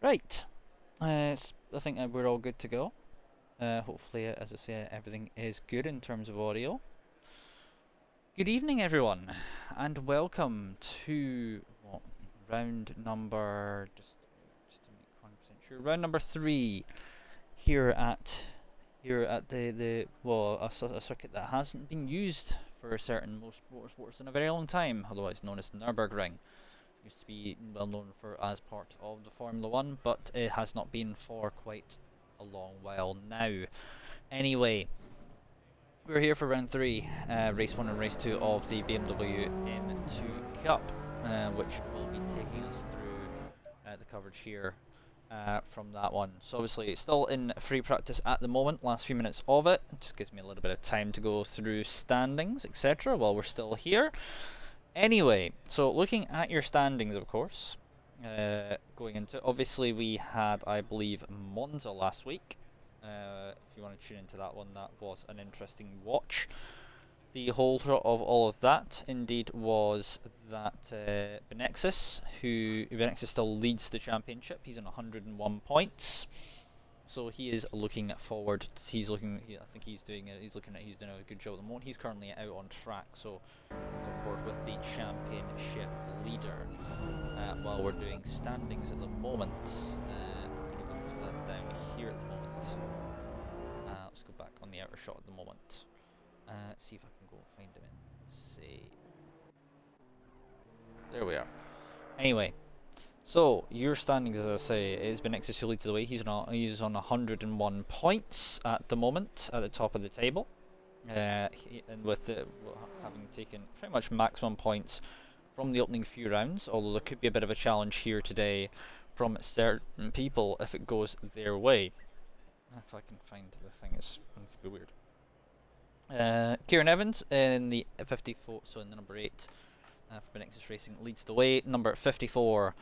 Right, I think we're all good to go. Hopefully, as I say, everything is good in terms of audio. Good evening, everyone, and welcome to round number just to make 100% sure, round number 3 here at a circuit that hasn't been used for certain most motorsports in a very long time, otherwise known as Nürburgring. Used to be well known for as part of the Formula One, but it has not been for quite a long while now. Anyway, we're here for round 3, race 1 and race 2 of the BMW M2 Cup, which will be taking us through the coverage here from that one. So obviously it's still in free practice at the moment, last few minutes of it. It just gives me a little bit of time to go through standings, etc. while we're still here. Anyway, so looking at your standings, of course, going into, obviously we had, I believe, Monza last week. If you want to tune into that one, that was an interesting watch. The holder of all of that, indeed, was that Benexis still leads the championship. He's on 101 points. So he is looking forward. I think he's doing a good job at the moment. He's currently out on track, so on board with the championship leader. While we're doing standings at the moment, I'm going to go put that down here at the moment. Let's go back on the outer shot at the moment. Let's see if I can go find him and say. There we are. Anyway. So, your standings, as I say, is Benexis who leads the way. He's on 101 points at the moment, at the top of the table. And with having taken pretty much maximum points from the opening few rounds, although there could be a bit of a challenge here today from certain people if it goes their way. If I can find the thing, it's going to be weird. Kieran Evans in the 54, so in the number 8 for Benexis Racing leads the way. Number 54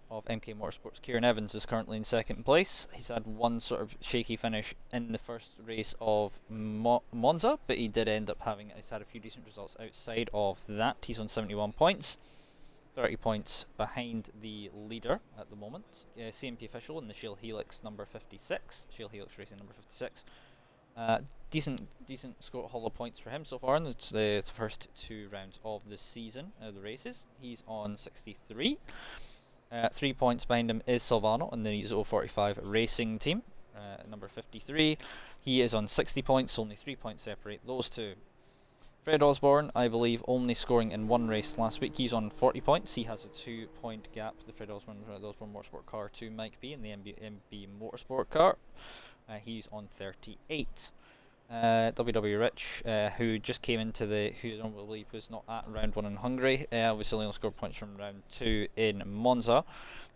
of MK Motorsports, Kieran Evans, is currently in second place. He's had one sort of shaky finish in the first race of Monza, but he did end up he's had a few decent results outside of that. He's on 71 points, 30 points behind the leader at the moment. CMP official in the Shale Helix number 56, Shale Helix Racing number 56. Decent score haul of points for him so far in the first 2 rounds of the season, the races. He's on 63. 3 points behind him is Silvano in the 045 Racing team, number 53. He is on 60 points, only 3 points separate those two. Fred Osborne, I believe, only scoring in one race last week. He's on 40 points. He has a 2-point gap to the Fred Osborne Motorsport car to Mike B in the MB Motorsport car. He's on 38. WW Rich, who just came into who I don't believe was not at round 1 in Hungary, obviously only scored points from round 2 in Monza.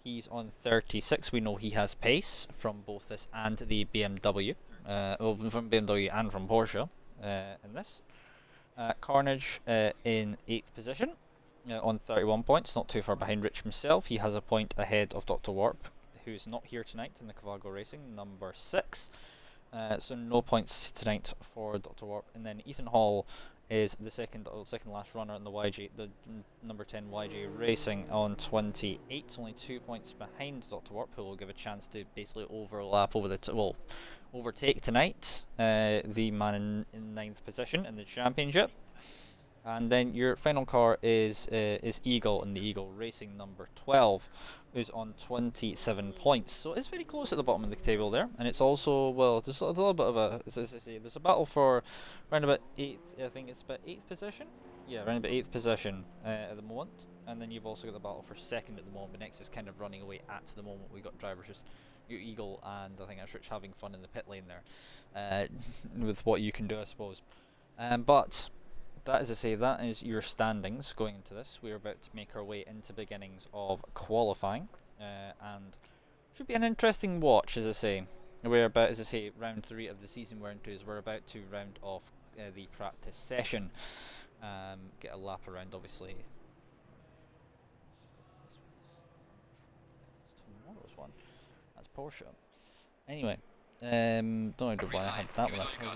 He's on 36. We know he has pace from both this and the BMW, from BMW and from Porsche in this. Carnage in 8th position on 31 points, not too far behind Rich himself. He has a point ahead of Dr. Warp, who's not here tonight in the Cavago Racing, number 6. So no points tonight for Dr. Warp, and then Ethan Hall is the second last runner in the number 10 YJ Racing on 28, only 2 points behind Dr. Warp, who will give a chance to basically overtake tonight the man in 9th position in the championship. And then your final car is Eagle in the Eagle Racing number 12, who's on 27 points. So it's very close at the bottom of the table there, and it's also, well, there's a little bit of there's a battle for around about 8th, I think it's about 8th position. Yeah, around about 8th position at the moment. And then you've also got the battle for 2nd at the moment. But next is kind of running away at the moment. We got drivers just your Eagle and I think that's Rich having fun in the pit lane there, with what you can do, I suppose. But that is to say, that is your standings going into this. We're about to make our way into beginnings of qualifying, and should be an interesting watch, as I say. We're about, as I say, round 3 of the season we're into, is we're about to round off the practice session. Get a lap around, obviously. That's tomorrow's one. That's Porsche. Anyway. Don't know why I had that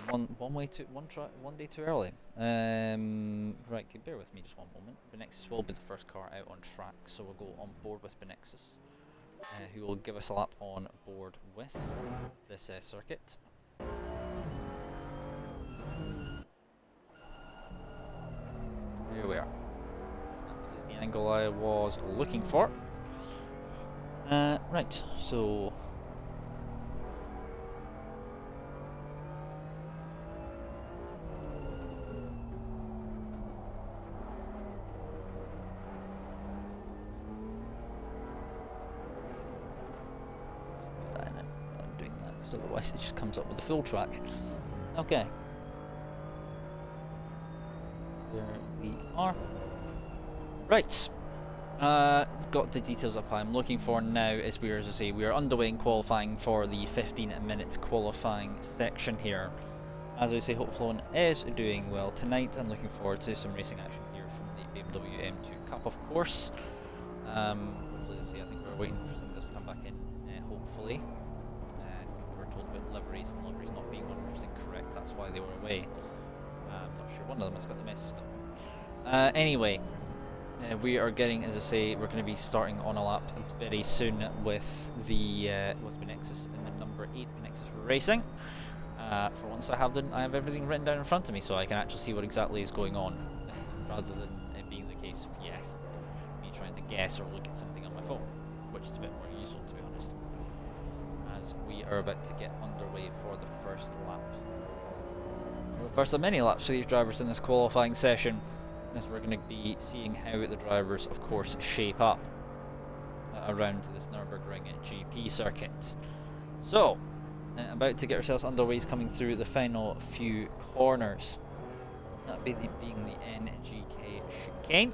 one. One day too early. Right, bear with me just one moment. Benexis will be the first car out on track, so we'll go on board with Benexis. who will give us a lap on board with this circuit. Here we are. That is the angle I was looking for. Right, so I'm doing that because otherwise it just comes up with the full track. Okay. There we are. Right. Got the details up I'm looking for now. As I say, we are underway in qualifying for the 15 minutes qualifying section here. As I say, Hopeflone is doing well tonight. I'm looking forward to some racing action here from the BMW M2 Cup, of course. Hopefully, as I say, I think we're waiting for some of this to come back in. Hopefully, I think we were told about liveries and liveries not being 100% correct. That's why they were away. I'm not sure. One of them has got the message though. Anyway. We are getting, as I say, we're going to be starting on a lap very soon with the Nexus in the number 8 Nexus Racing. For once, I have everything written down in front of me, so I can actually see what exactly is going on, rather than it being the case of me trying to guess or look at something on my phone, which is a bit more useful, to be honest. As we are about to get underway for the first lap, the first of many laps for these drivers in this qualifying session. As we're going to be seeing how the drivers, of course, shape up around this Nürburgring GP circuit. So, about to get ourselves underway, coming through the final few corners. That being the NGK chicane.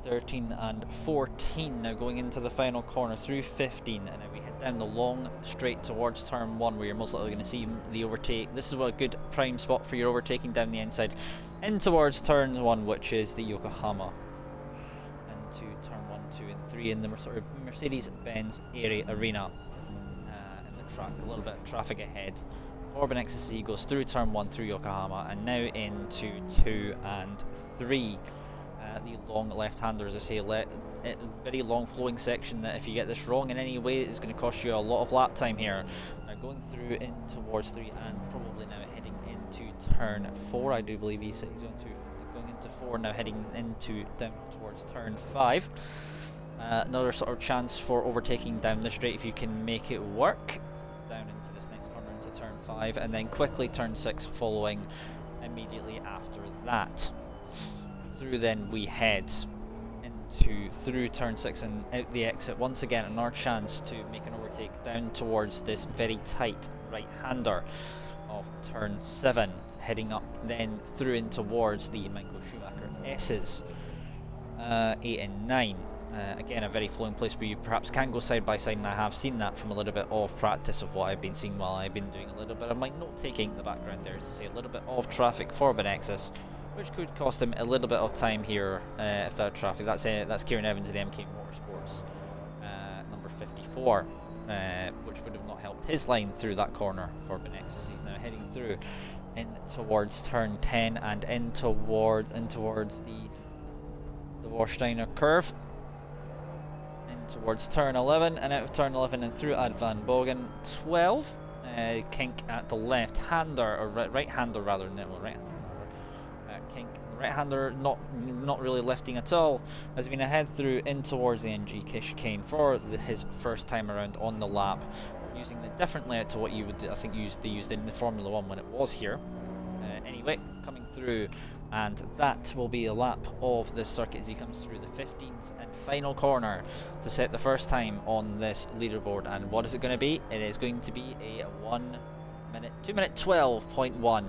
13 and 14 now going into the final corner through 15, and now we head down the long straight towards turn 1, where you're most likely going to see the overtake. This is a good prime spot for your overtaking down the inside in towards turn 1, which is the Yokohama, into turn 1, 2 and 3 in the sort of Mercedes-Benz arena in the track. A little bit of traffic ahead. Orban XSC goes through turn 1 through Yokohama and now into 2 and 3. The long left-hander, as I say, very long flowing section that if you get this wrong in any way, it's going to cost you a lot of lap time here. Now going through in towards 3 and probably now heading into turn 4, I do believe he's going into 4 now, heading down towards turn 5. Another sort of chance for overtaking down the straight if you can make it work. Down into this next corner into turn 5, and then quickly turn 6 following immediately after that. Through then we head through turn 6 and out the exit once again, another chance to make an overtake down towards this very tight right-hander of turn 7, heading up then through in towards the Michael Schumacher S's 8 and 9. Again, a very flowing place where you perhaps can go side by side, and I have seen that from a little bit of practice of what I've been seeing while I've been doing a little bit of my note-taking in the background there, to say a little bit of traffic for Benexus, which could cost him a little bit of time here if that traffic. That's Kieran Evans of the MK Motorsports, number 54, which would have not helped his line through that corner for Benexus. He's now heading through in towards turn 10 and in towards the Warsteiner curve. Towards turn 11 and out of turn 11 and through at Van Bogen 12. Kink at the left-hander, or right-hander rather, Kink, right-hander not really lifting at all, has been ahead through in towards the NG chicane for his first time around on the lap, using a different layout to what you would, I think, they used in the Formula 1 when it was here. Anyway, coming through, and that will be a lap of this circuit as he comes through the 15th and final corner to set the first time on this leaderboard. And what is it going to be? It is going to be a 2 minute 12.1.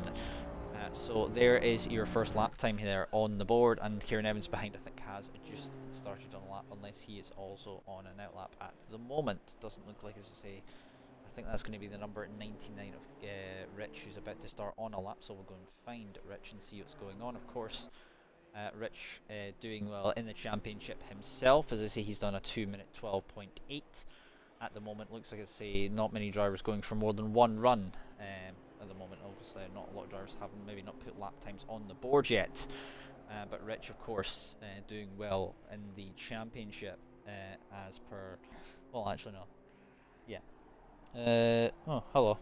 So there is your first lap time there on the board, and Kieran Evans behind, I think, has just started on a lap, unless he is also on an out lap at the moment. Doesn't look like, as I say. I think that's going to be the number 99 of Rich, who's about to start on a lap, so we'll go and find Rich and see what's going on. Of course, Rich doing well in the championship himself. As I say, he's done a 2 minute 12.8 at the moment. Looks like, I say, not many drivers going for more than one run at the moment. Obviously, not a lot of drivers have maybe not put lap times on the board yet. But Rich, of course, doing well in the championship. as per. Well, actually no. Yeah. Oh, hello.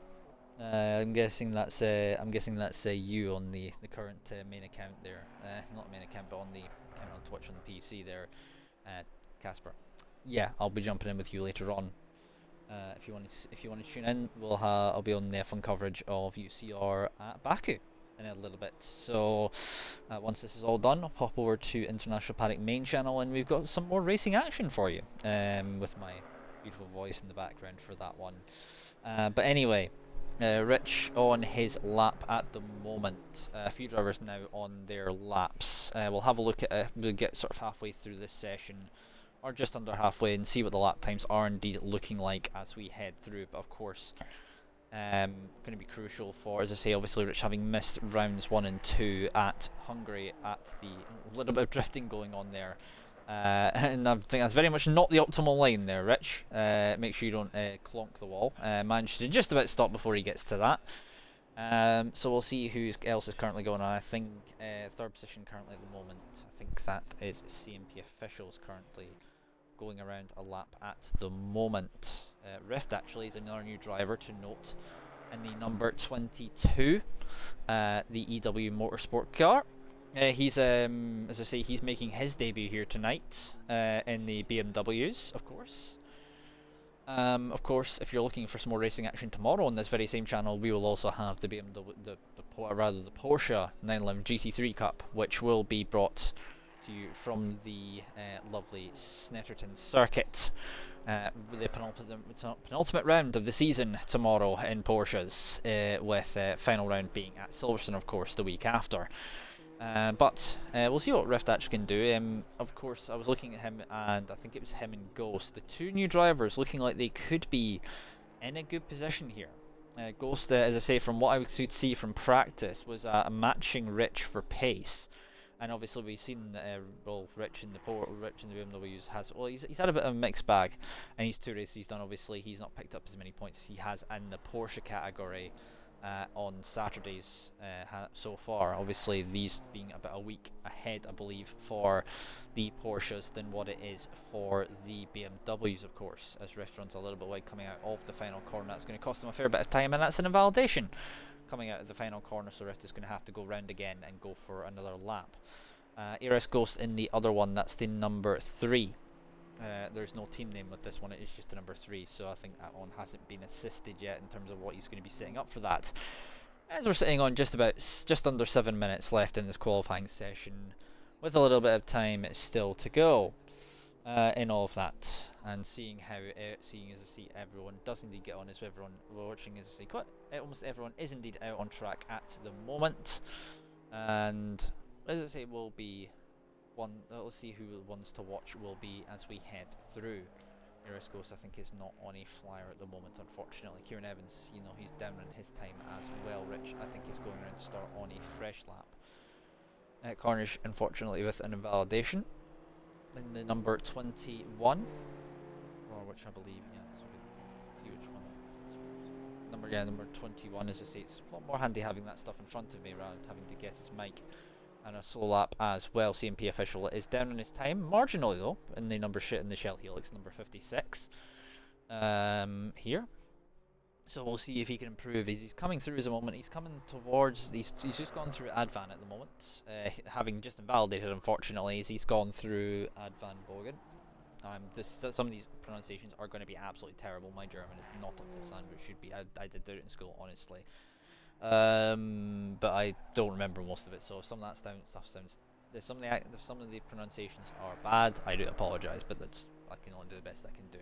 I'm guessing that's you on the current main account there. Not main account, but on the account on Twitch on the PC there, Casper. Yeah, I'll be jumping in with you later on. If you want to tune in, I'll be on the F1 coverage of UCR at Baku in a little bit. So once this is all done, I'll pop over to International Paddock main channel, and we've got some more racing action for you. With my beautiful voice in the background for that one. But anyway, Rich on his lap at the moment. A few drivers now on their laps. We'll have a look at we'll get sort of halfway through this session, or just under halfway, and see what the lap times are indeed looking like as we head through. But of course, going to be crucial for, as I say, obviously Rich having missed rounds 1 and 2 at Hungary, at the little bit of drifting going on there. And I think that's very much not the optimal line there, Rich. Make sure you don't clonk the wall. Managed to just about stop before he gets to that. So we'll see who else is currently going on. I think third position currently at the moment. I think that is CMP officials currently going around a lap at the moment. Rift actually is another new driver to note in the number 22, the EW Motorsport car. He's, as I say, he's making his debut here tonight in the BMWs, of course. Of course, if you're looking for some more racing action tomorrow on this very same channel, we will also have the BMW, the Porsche 911 GT3 Cup, which will be brought to you from the lovely Snetterton circuit. The penultimate round of the season tomorrow in Porsches, with final round being at Silverstone, of course, the week after. But we'll see what Rift actually can do. Of course, I was looking at him, and I think it was him and Ghost, the two new drivers, looking like they could be in a good position here. Ghost, as I say, from what I could see from practice, was matching Rich for pace. And obviously we've seen well, Rich in the BMWs has, well, he's had a bit of a mixed bag, and these 2 races he's done, obviously he's not picked up as many points as he has in the Porsche category on Saturdays so far. Obviously these being about a week ahead, I believe, for the Porsches than what it is for the BMWs, of course, as Rift runs a little bit wide coming out of the final corner. That's going to cost him a fair bit of time, and that's an invalidation coming out of the final corner, so Rift is going to have to go round again and go for another lap. ERS Ghost in the other one, that's the number 3. There's no team name with this one, it is just the number 3, so I think that one hasn't been assisted yet in terms of what he's going to be setting up for that. As we're sitting on just under 7 minutes left in this qualifying session, with a little bit of time still to go in all of that, and seeing how, seeing as I see everyone does indeed get on, as everyone watching, as I say, almost everyone is indeed out on track at the moment, and as I say, will be one. Let's see who the ones to watch will be as we head through. Ghost, I think, is not on a flyer at the moment, unfortunately. Kieran Evans, you know, he's down in his time as well. Rich, I think, is going around to start on a fresh lap. Cornish, unfortunately, with an invalidation in the number 21, or which I believe, yeah, so we'll see which one. Number 21, as I say, it's a lot more handy having that stuff in front of me rather than having to guess his mic. And a solo lap as well. CMP official is down on his time, marginally though, in the in the Shell Helix, number 56 here. So we'll see if he can improve. As he's coming through as a moment, he's coming towards, he's just gone through Advan at the moment, having just invalidated, unfortunately, as he's gone through Advan Bogen. Some of these pronunciations are going to be absolutely terrible. My German is not up to the standard it should be. I did do it in school, honestly. But I don't remember most of it, so some of that stuff sounds. Some of the pronunciations are bad. I do apologise, but I can only do the best I can do.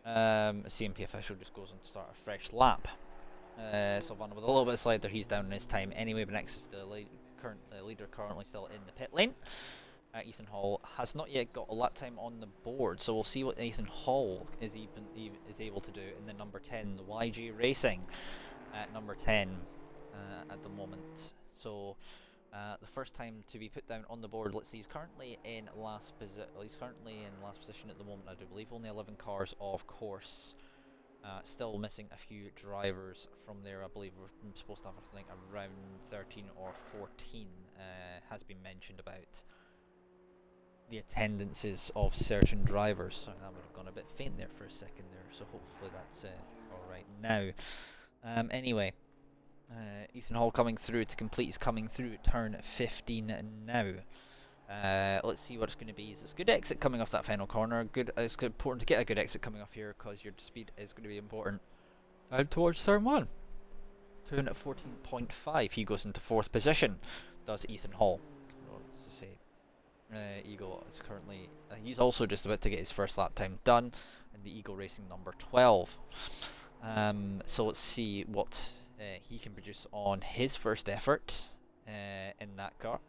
A CMP official just goes on to start a fresh lap. Sylvana with a little bit of slide there, he's down in his time anyway, but next is the leader currently still in the pit lane. Ethan Hall has not yet got a lap time on the board, so we'll see what Ethan Hall is able to do in the number 10, the YG Racing. At number 10 at the moment. So the first time to be put down on the board. Let's see, he's currently in last position at the moment, I do believe. Only 11 cars, of course. Still missing a few drivers from there. I believe we're supposed to have, I think, around 13 or 14 has been mentioned about. the attendances of certain drivers. Sorry, that would have gone a bit faint there for a second there, so hopefully that's alright now. Anyway, Ethan Hall coming through to complete. He's coming through turn 15 now. Let's see what it's going to be. It's a good exit coming off that final corner. It's important to get a good exit coming off here because your speed is going to be important. Out towards turn 1. Turn at 14.5. He goes into 4th position. Does Ethan Hall. To say, Eagle is currently. He's also just about to get his first lap time done, and the Eagle Racing number 12. So let's see what he can produce on his first effort in that car.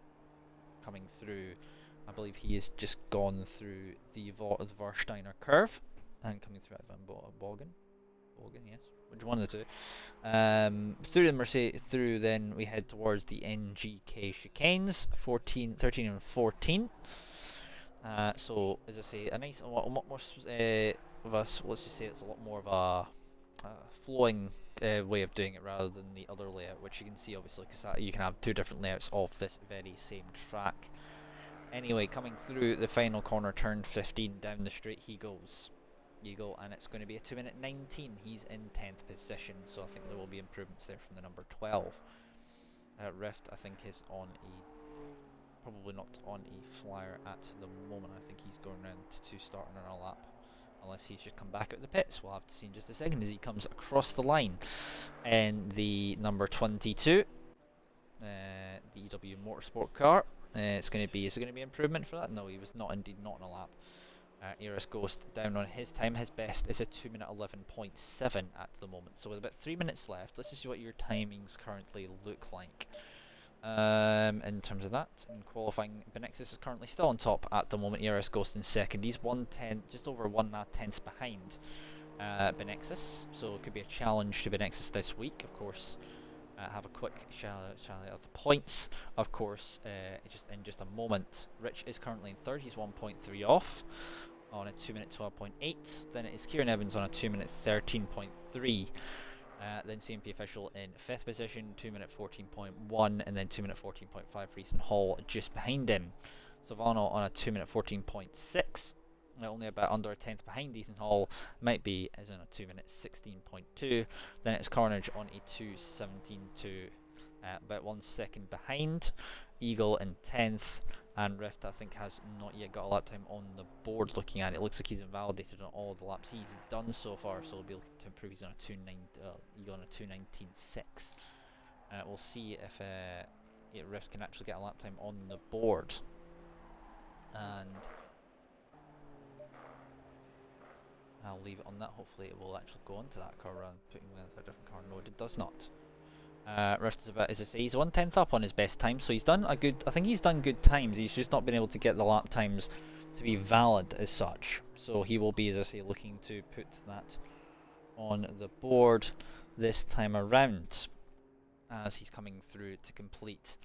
Coming through, I believe he has just gone through the Warsteiner curve and coming through Van Bogen, yes, which one of the two. Through the Mercedes, then we head towards the NGK chicanes, 13 and 14. So as I say, a lot more of us. Let's just say it's a lot more of a flowing way of doing it rather than the other layout, which you can see obviously because you can have two different layouts of this very same track. Anyway, coming through the final corner, turn 15, down the straight he goes. Eagle, and it's going to be a 2:19. He's in 10th position, so I think there will be improvements there from the number 12. Rift, I think, is on probably not on a flyer at the moment. I think he's going around to start on a lap. Unless he's just come back out the pits. We'll have to see in just a second as he comes across the line. And the number 22, the EW Motorsport car. Is there going to be improvement for that? No, he was not indeed not on a lap. Eris goes down on his time. His best is a 2:11.7 at the moment. So with about 3 minutes left, let's just see what your timings currently look like. In terms of that, in qualifying, Benexus is currently still on top at the moment. ERS Ghost in second. He's 1/10, just over 1/10 behind Benexus, so it could be a challenge to Benexus this week. Of course, have a quick shout of the points. Of course, just a moment. Rich is currently in third. He's 1.3 off on a 2:12.8. Then it is Kieran Evans on a 2:13.3. Then CMP Official in 5th position, 2:14.1, and then 2:14.5 for Ethan Hall just behind him. Savano on a 2:14.6, only about under a tenth behind Ethan Hall, might be as in a 2:16.2. Then it's Carnage on a 2:17.2, about 1 second behind. Eagle in 10th, and Rift I think has not yet got a lap time on the board. Looking at it, looks like he's invalidated on all the laps he's done so far, so he'll be looking to improve. He's on a 2:9, Eagle on a 2:19.6. We'll see if Rift can actually get a lap time on the board. And I'll leave it on that. Hopefully it will actually go onto that car rather than putting it into a different car. No, it does not. Rift is about, as I say, he's 1/10 up on his best time, so he's done a good. I think he's done good times. He's just not been able to get the lap times to be valid as such. So he will be, as I say, looking to put that on the board this time around, as he's coming through to complete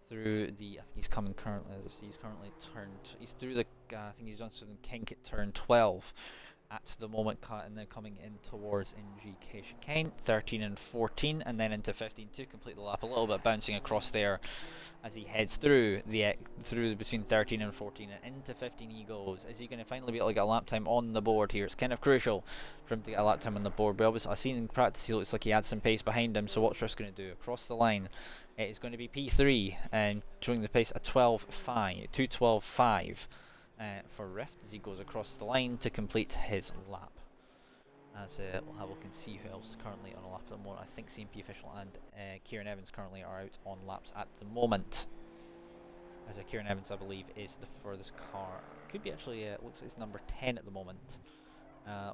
through the. I think he's coming currently. As I say, he's currently turned. He's through the. I think he's done something kink at turn 12. At the moment, and then coming in towards NGK chicane, 13 and 14, and then into 15 to complete the lap. A little bit bouncing across there as he heads through between 13 and 14 and into 15 he goes. Is he going to finally be able to get a lap time on the board here? It's kind of crucial for him to get a lap time on the board. But obviously, I've seen in practice he looks like he had some pace behind him. So what's Risk going to do? Across the line, it is going to be P3 and showing the pace at 12.5, 2:12.5. For Rift as he goes across the line to complete his lap. As we'll have a look and see who else is currently on a lap at the moment. I think CMP Official and Kieran Evans currently are out on laps at the moment. As Kieran Evans, I believe, is the furthest car. Could be actually, looks like it's number 10 at the moment,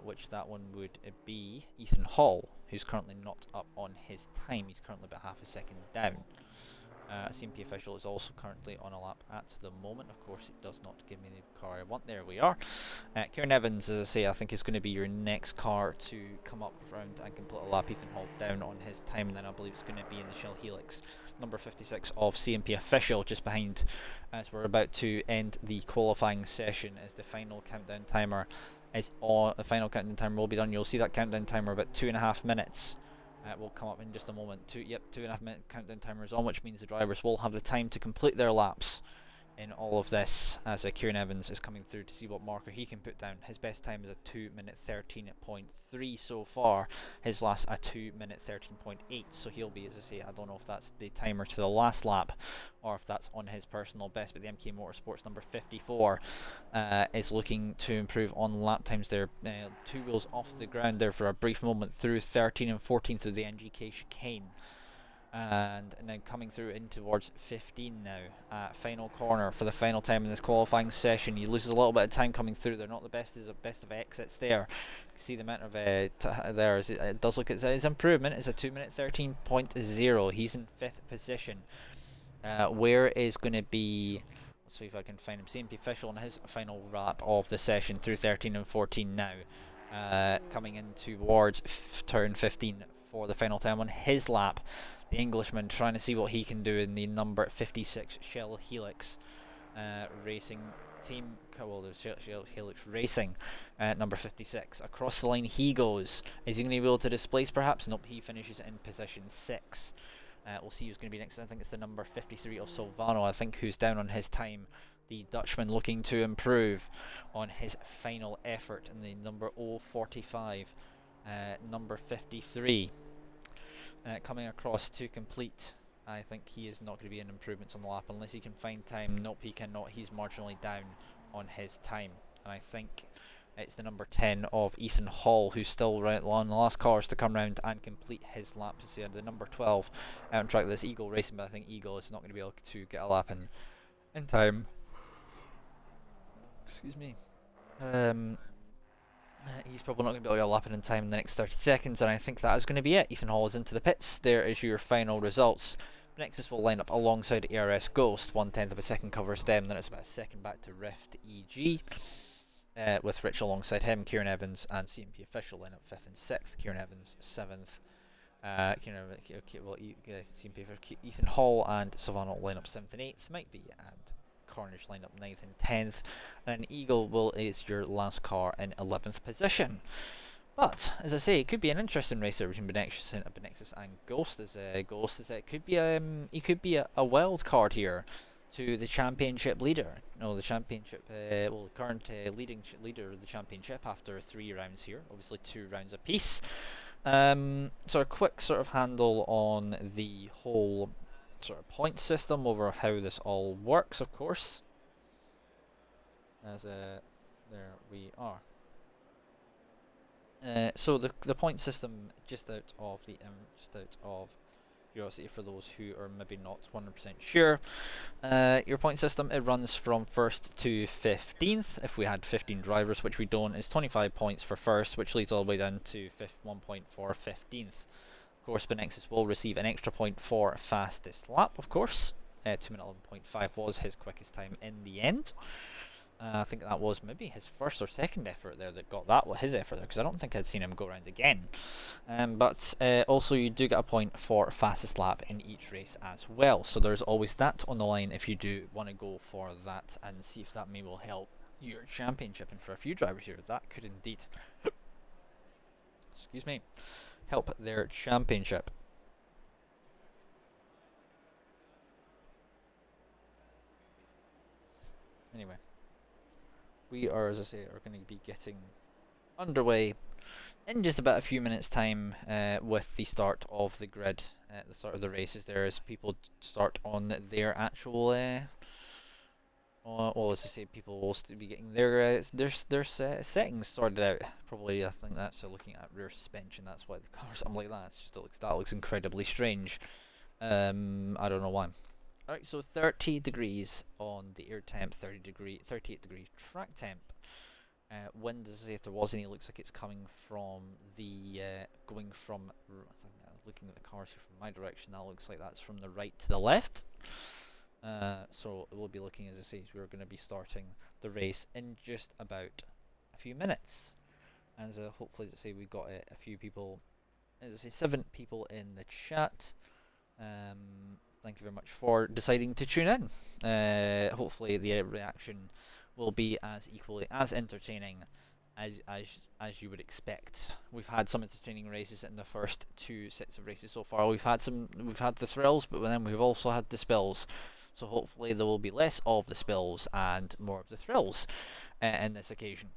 which that one would be Ethan Hall, who's currently not up on his time. He's currently about half a second down. CMP Official is also currently on a lap at the moment. Of course, it does not give me the car I want. There we are. Kieran Evans, as I say, I think is going to be your next car to come up around and complete a lap. Ethan Hall down on his time, and then I believe it's going to be in the Shell Helix. Number 56 of CMP Official, just behind, as we're about to end the qualifying session, as the final countdown timer is on. The final countdown timer will be done. You'll see that countdown timer about 2.5 minutes. Will come up in just a moment. 2.5 minute countdown timer is on, which means the drivers will have the time to complete their laps in all of this, as Kieran Evans is coming through to see what marker he can put down. His best time is a 2:13.3 so far. His last a 2:13.8. So he'll be, as I say, I don't know if that's the timer to the last lap or if that's on his personal best. But the MK Motorsports number 54 is looking to improve on lap times there. 2 wheels off the ground there for a brief moment through 13 and 14 through the NGK chicane. And now coming through in towards 15 now. Final corner for the final time in this qualifying session. He loses a little bit of time coming through. They're not the best of exits there. You can see the amount of there. It does look at his improvement. It's a 2:13.0. He's in 5th position. Where is going to be? Let's see if I can find him. CMP official on his final lap of the session through 13 and 14 now. Coming in towards turn 15 for the final time on his lap. The Englishman trying to see what he can do in the number 56 Shell Helix racing team. Well, there's Shell Helix Racing, number 56. Across the line he goes. Is he going to be able to displace perhaps? Nope, he finishes in position 6. We'll see who's going to be next. I think it's the number 53 of Silvano, I think, who's down on his time. The Dutchman looking to improve on his final effort in the number 045, number 53. Coming across to complete. I think he is not going to be in improvements on the lap unless he can find time. Nope, he cannot. He's marginally down on his time. And I think it's the number 10 of Ethan Hall who's still right on the last cars to come round and complete his lap. So yeah, the number 12 out on track. This Eagle Racing, but I think Eagle is not going to be able to get a lap in time. Excuse me. He's probably not going to be able to get a lap in time in the next 30 seconds, and I think that is going to be it. Ethan Hall is into the pits. There is your final results. Nexus will line up alongside ERS Ghost. 1/10 of a second covers them, then it's about a second back to Rift EG. With Rich alongside him, Kieran Evans and CMP official line up 5th and 6th. Kieran Evans 7th. Ethan Hall and Savannah line up 7th and 8th. Might be and Cornish line up 9th and 10th, and Eagle is your last car in 11th position. But as I say, it could be an interesting race there between Benexus and Ghost. It could be he could be a wild card here to the championship leader. No, the championship current leader of the championship after 3 rounds here. Obviously 2 rounds apiece. So a quick sort of handle on the whole sort of point system over how this all works, of course. As there we are. So the point system, just out of curiosity for those who are maybe not 100% sure, your point system, it runs from 1st to 15th. If we had 15 drivers, which we don't, is 25 points for 1st, which leads all the way down to 1 point for 15th. Of course, Benexus will receive an extra point for fastest lap, of course. 2:11.5 was his quickest time in the end. I think that was maybe his first or second effort there that got that his effort there, because I don't think I'd seen him go around again. But also you do get a point for fastest lap in each race as well. So there's always that on the line if you do want to go for that and see if that will help your championship. And for a few drivers here, that could indeed excuse me, help their championship. Anyway, we are, as I say, are going to be getting underway in just about a few minutes time with the start of the grid, the start of the races there, as people start on their actual well, as I say, people will be getting their settings sorted out. Probably, I think that's looking at rear suspension. That's why the car something like that. It's just that looks incredibly strange. I don't know why. Alright, so 30 degrees on the air temp, 38 degree track temp. Wind, as I say, if there was any, looks like it's coming from the going from. Looking at the cars here from my direction, that looks like that's from the right to the left. So we'll be looking, as I say, we're going to be starting the race in just about a few minutes. As hopefully, as I say, we've got a few people, as I say, 7 people in the chat. Thank you very much for deciding to tune in. Hopefully the reaction will be as equally as entertaining as you would expect. We've had some entertaining races in the first 2 sets of races so far. We've had the thrills, but then we've also had the spills. So hopefully there will be less of the spills and more of the thrills in this occasion.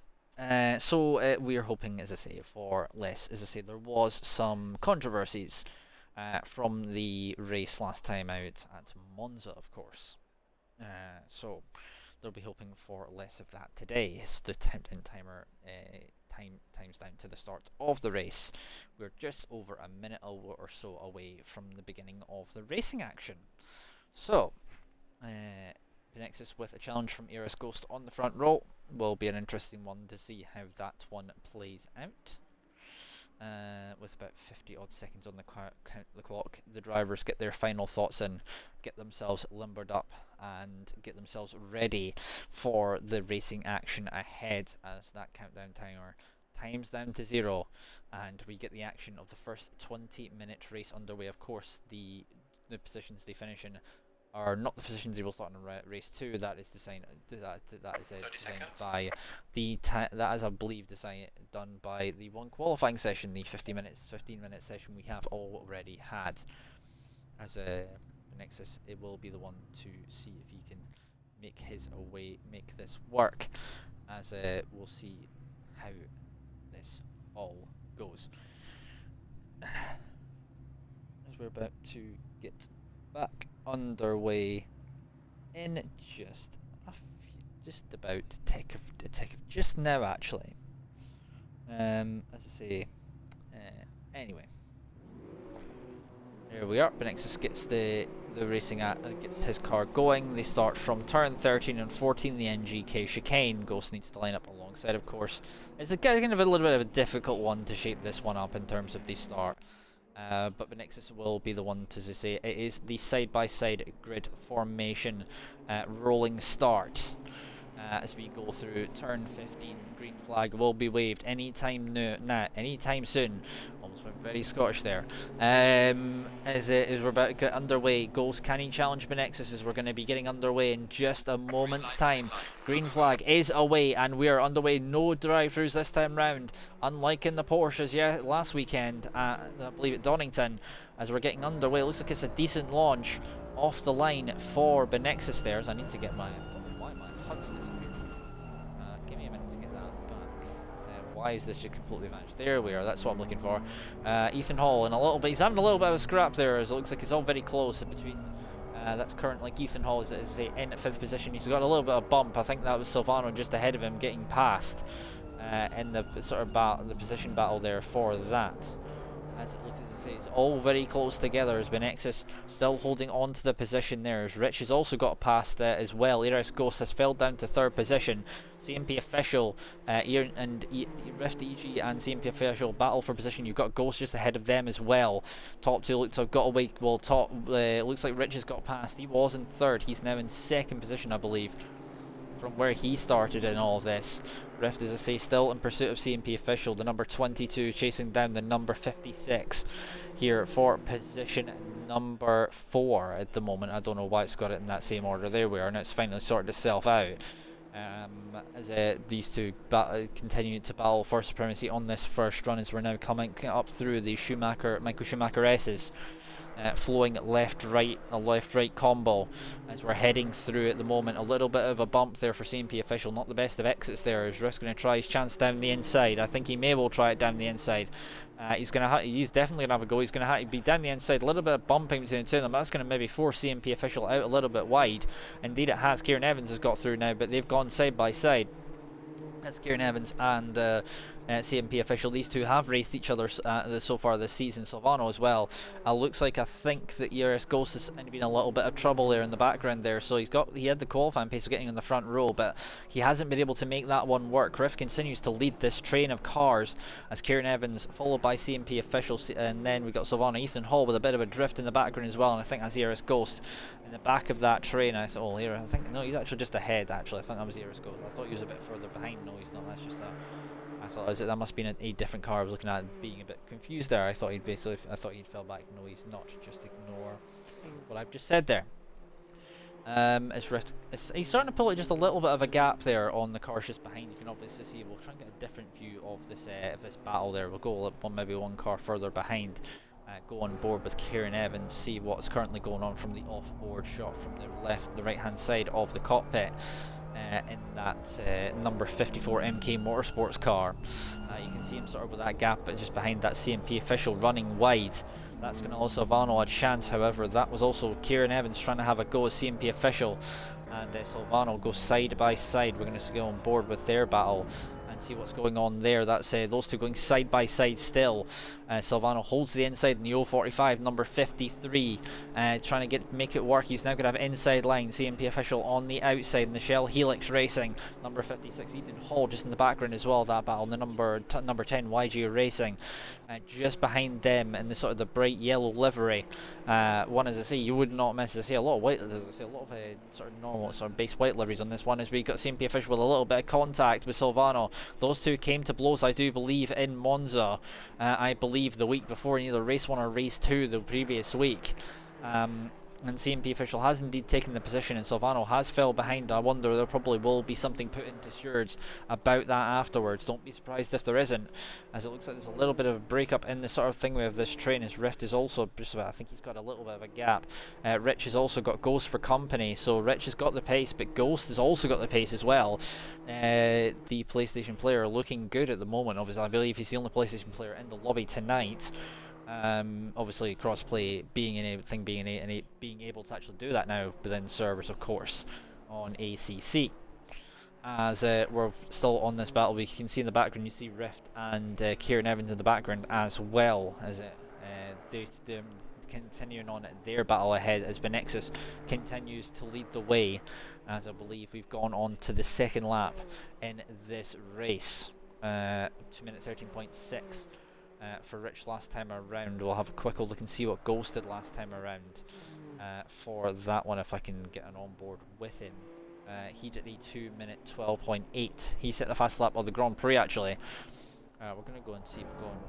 So we're hoping, as I say, for less. As I say, there was some controversies from the race last time out at Monza, of course. So they'll be hoping for less of that today. So the countdown times down to the start of the race. We're just over a minute or so away from the beginning of the racing action. So, Nexus with a challenge from Eris Ghost on the front row will be an interesting one to see how that one plays out. With about 50 odd seconds on the clock, the drivers get their final thoughts in, get themselves limbered up, and get themselves ready for the racing action ahead as that countdown timer times down to 0, and we get the action of the first 20-minute race underway. Of course, the positions they finish in are not the positions they will start in race 2. That is designed. That is designed by that is, I believe, done by the one qualifying session, the 15-minute session we have already had. As Nexus, it will be the one to see if he can make this work. As we'll see how this all goes. As we're about to get back underway in just about tick of just now, actually. As I say, anyway, here we are. Benexus gets the racing gets his car going. They start from turn 13 and 14, the NGK chicane. Ghost needs to line up alongside, of course. It's a kind of a little bit of a difficult one to shape this one up in terms of the start. But Benexus will be the one to say it is the side-by-side grid formation rolling start. As we go through turn 15, green flag will be waved anytime soon. Almost went very Scottish there. As we're about to get underway, Ghost, can he challenge Benexus? As we're going to be getting underway in just a moment's time. Green flag is away, and we are underway. No drive-throughs this time round, unlike in the Porsches last weekend, I believe at Donington. As we're getting underway, it looks like it's a decent launch off the line for Benexus there. As I need to get my HUD's disappeared. Give me a minute to get that back. Why is this just completely vanished? There we are, that's what I'm looking for. Ethan Hall in a little bit, he's having a little bit of a scrap there, as it looks like it's all very close in between. That's currently Ethan Hall is in 5th position. He's got a little bit of bump. I think that was Silvano just ahead of him getting past in the sort of the position battle there for that. As it looks, as I say, it's all very close together. As Benexus still holding on to the position there. As Rich has also got past as well. Eris Ghost has fell down to 3rd position. CMP Official and Rift EG and CMP Official battle for position. You've got Ghost just ahead of them as well. Top 2 looks to have got away. Well, looks like Rich has got past. He was in 3rd. He's now in 2nd position, I believe, from where he started in all of this. Rift, as I say, still in pursuit of CMP Official, the number 22, chasing down the number 56 here for position number 4 at the moment. I don't know why it's got it in that same order. There we are, now it's finally sorted itself out. As these two continue to battle for supremacy on this first run, as we're now coming up through the Michael Schumacher S's. Flowing left-right, a left-right combo as we're heading through at the moment. A little bit of a bump there for CMP Official, not the best of exits there. Is Rift's going to try his chance down the inside. I think he may well try it down the inside. He's definitely going to have a go. He's going to have to be down the inside. A little bit of bumping between the two of them. That's going to maybe force CMP Official out a little bit wide. Indeed it has. Kieran Evans has got through now, but they've gone side by side. That's Kieran Evans and CMP Official. These two have raced each other so far this season. Silvano as well. Looks like, I think that ERS Ghost has been a little bit of trouble there in the background there. So he had the qualifying pace of getting on the front row, but he hasn't been able to make that one work. Riff continues to lead this train of cars as Kieran Evans, followed by CMP Official, and then we've got Silvano. Ethan Hall with a bit of a drift in the background as well, and I think that's ERS Ghost in the back of that train. I thought, oh, here, I think, no, he's actually just ahead. Actually, I think that was ERS Ghost. I thought he was a bit further behind. No, he's not. That's just that. I thought that must have been a different car. I was looking at it, being a bit confused there. I thought he'd fell back. No, he's not. Just ignore what I've just said there. He's starting to pull just a little bit of a gap there on the cars just behind. You can obviously see. We'll try and get a different view of this battle there. We'll go maybe one car further behind go on board with Kieran Evans, see what's currently going on from the off-board shot from the right-hand side of the cockpit. In that number 54 MK Motorsports car. You can see him sort of with that gap, but just behind that CMP official running wide. That's going to allow Silvano a chance. However, that was also Kieran Evans trying to have a go as CMP official, and Silvano go side by side. We're going to go on board with their battle and see what's going on there. That's those two going side by side still. Silvano holds the inside in the 045, number 53, trying to make it work. He's now going to have inside line. CMP official on the outside in the Shell Helix Racing. Number 56, Ethan Hall just in the background as well. That battle. The number 10, YG Racing, just behind them in the sort of the bright yellow livery. One, as I say, you would not miss. As I say, a lot of white. As I say, a lot of sort of normal, sort of base white liveries on this one. As we got CMP official with a little bit of contact with Silvano. Those two came to blows, I do believe, in Monza. I believe the week before, in either race 1 or race 2 the previous week. And CMP official has indeed taken the position, and Silvano has fell behind. I wonder there probably will be something put into stewards about that afterwards. Don't be surprised if there isn't, as it looks like there's a little bit of a breakup in the sort of thing with this train. His Rift is also just about, I think he's got a little bit of a gap. Rich has also got Ghost for company, so Rich has got the pace, but Ghost has also got the pace as well. The PlayStation player looking good at the moment. Obviously, I believe he's the only PlayStation player in the lobby tonight. Obviously crossplay being being able to actually do that now within servers, of course, on ACC. As we're still on this battle, we can see in the background, you see Rift and Kieran Evans in the background, as well as they're continuing on their battle ahead as Benexus continues to lead the way, as I believe we've gone on to the second lap in this race. 2-minute 13.6 for Rich last time around. We'll have a quick look and see what Ghost did last time around for that one, if I can get an onboard with him. He did a 2-minute 12.8. He set the fast lap of the Grand Prix actually. We're going to go and see if we're going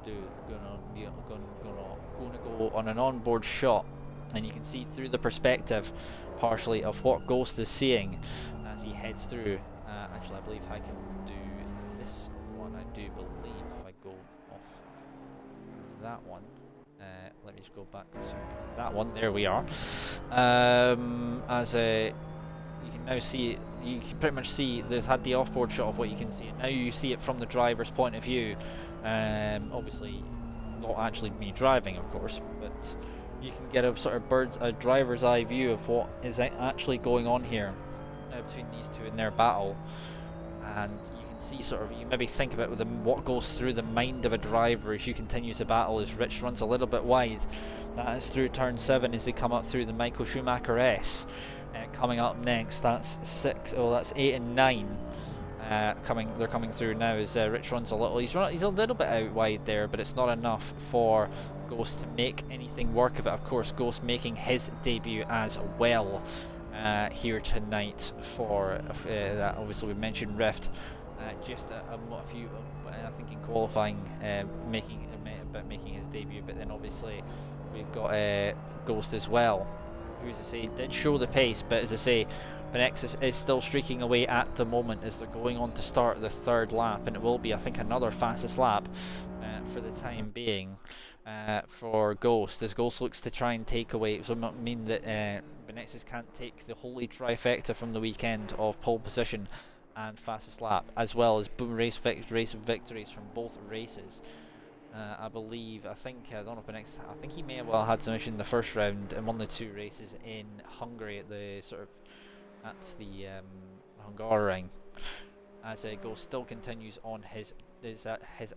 to go on an onboard shot, and you can see through the perspective partially of what Ghost is seeing as he heads through. Actually, I believe I can do this one. I do believe if I go off that one. Let me just go back to that one. There we are. You can now see, you can pretty much see they've had the off-board shot of what you can see, and now you see it from the driver's point of view. Obviously, not actually me driving, of course, but you can get a sort of a driver's eye view of what is actually going on here between these two in their battle. And you can see sort of, you maybe think about what goes through the mind of a driver as you continue to battle. As Rich runs a little bit wide, that is through turn 7 as they come up through the Michael Schumacher S. Coming up next, that's 8 and 9. They're coming through now as Rich runs a little. He's a little bit out wide there, but it's not enough for Ghost to make anything work of it. Of course, Ghost making his debut as well here tonight for that. Obviously, we mentioned Rift just a few, I think in qualifying, making his debut, but then obviously we've got Ghost as well, who, as I say, did show the pace, but as I say, Benexus is still streaking away at the moment as they're going on to start the third lap, and it will be, I think, another fastest lap for the time being for Ghost, as Ghost looks to try and take away, so it might mean that Benexus can't take the holy trifecta from the weekend of pole position and fastest lap, as well as race victories from both races. I don't know if Benexus, I think he may have well had some issue in the first round and won the 2 races in Hungary at the Nurburgring. As Ghost still continues on his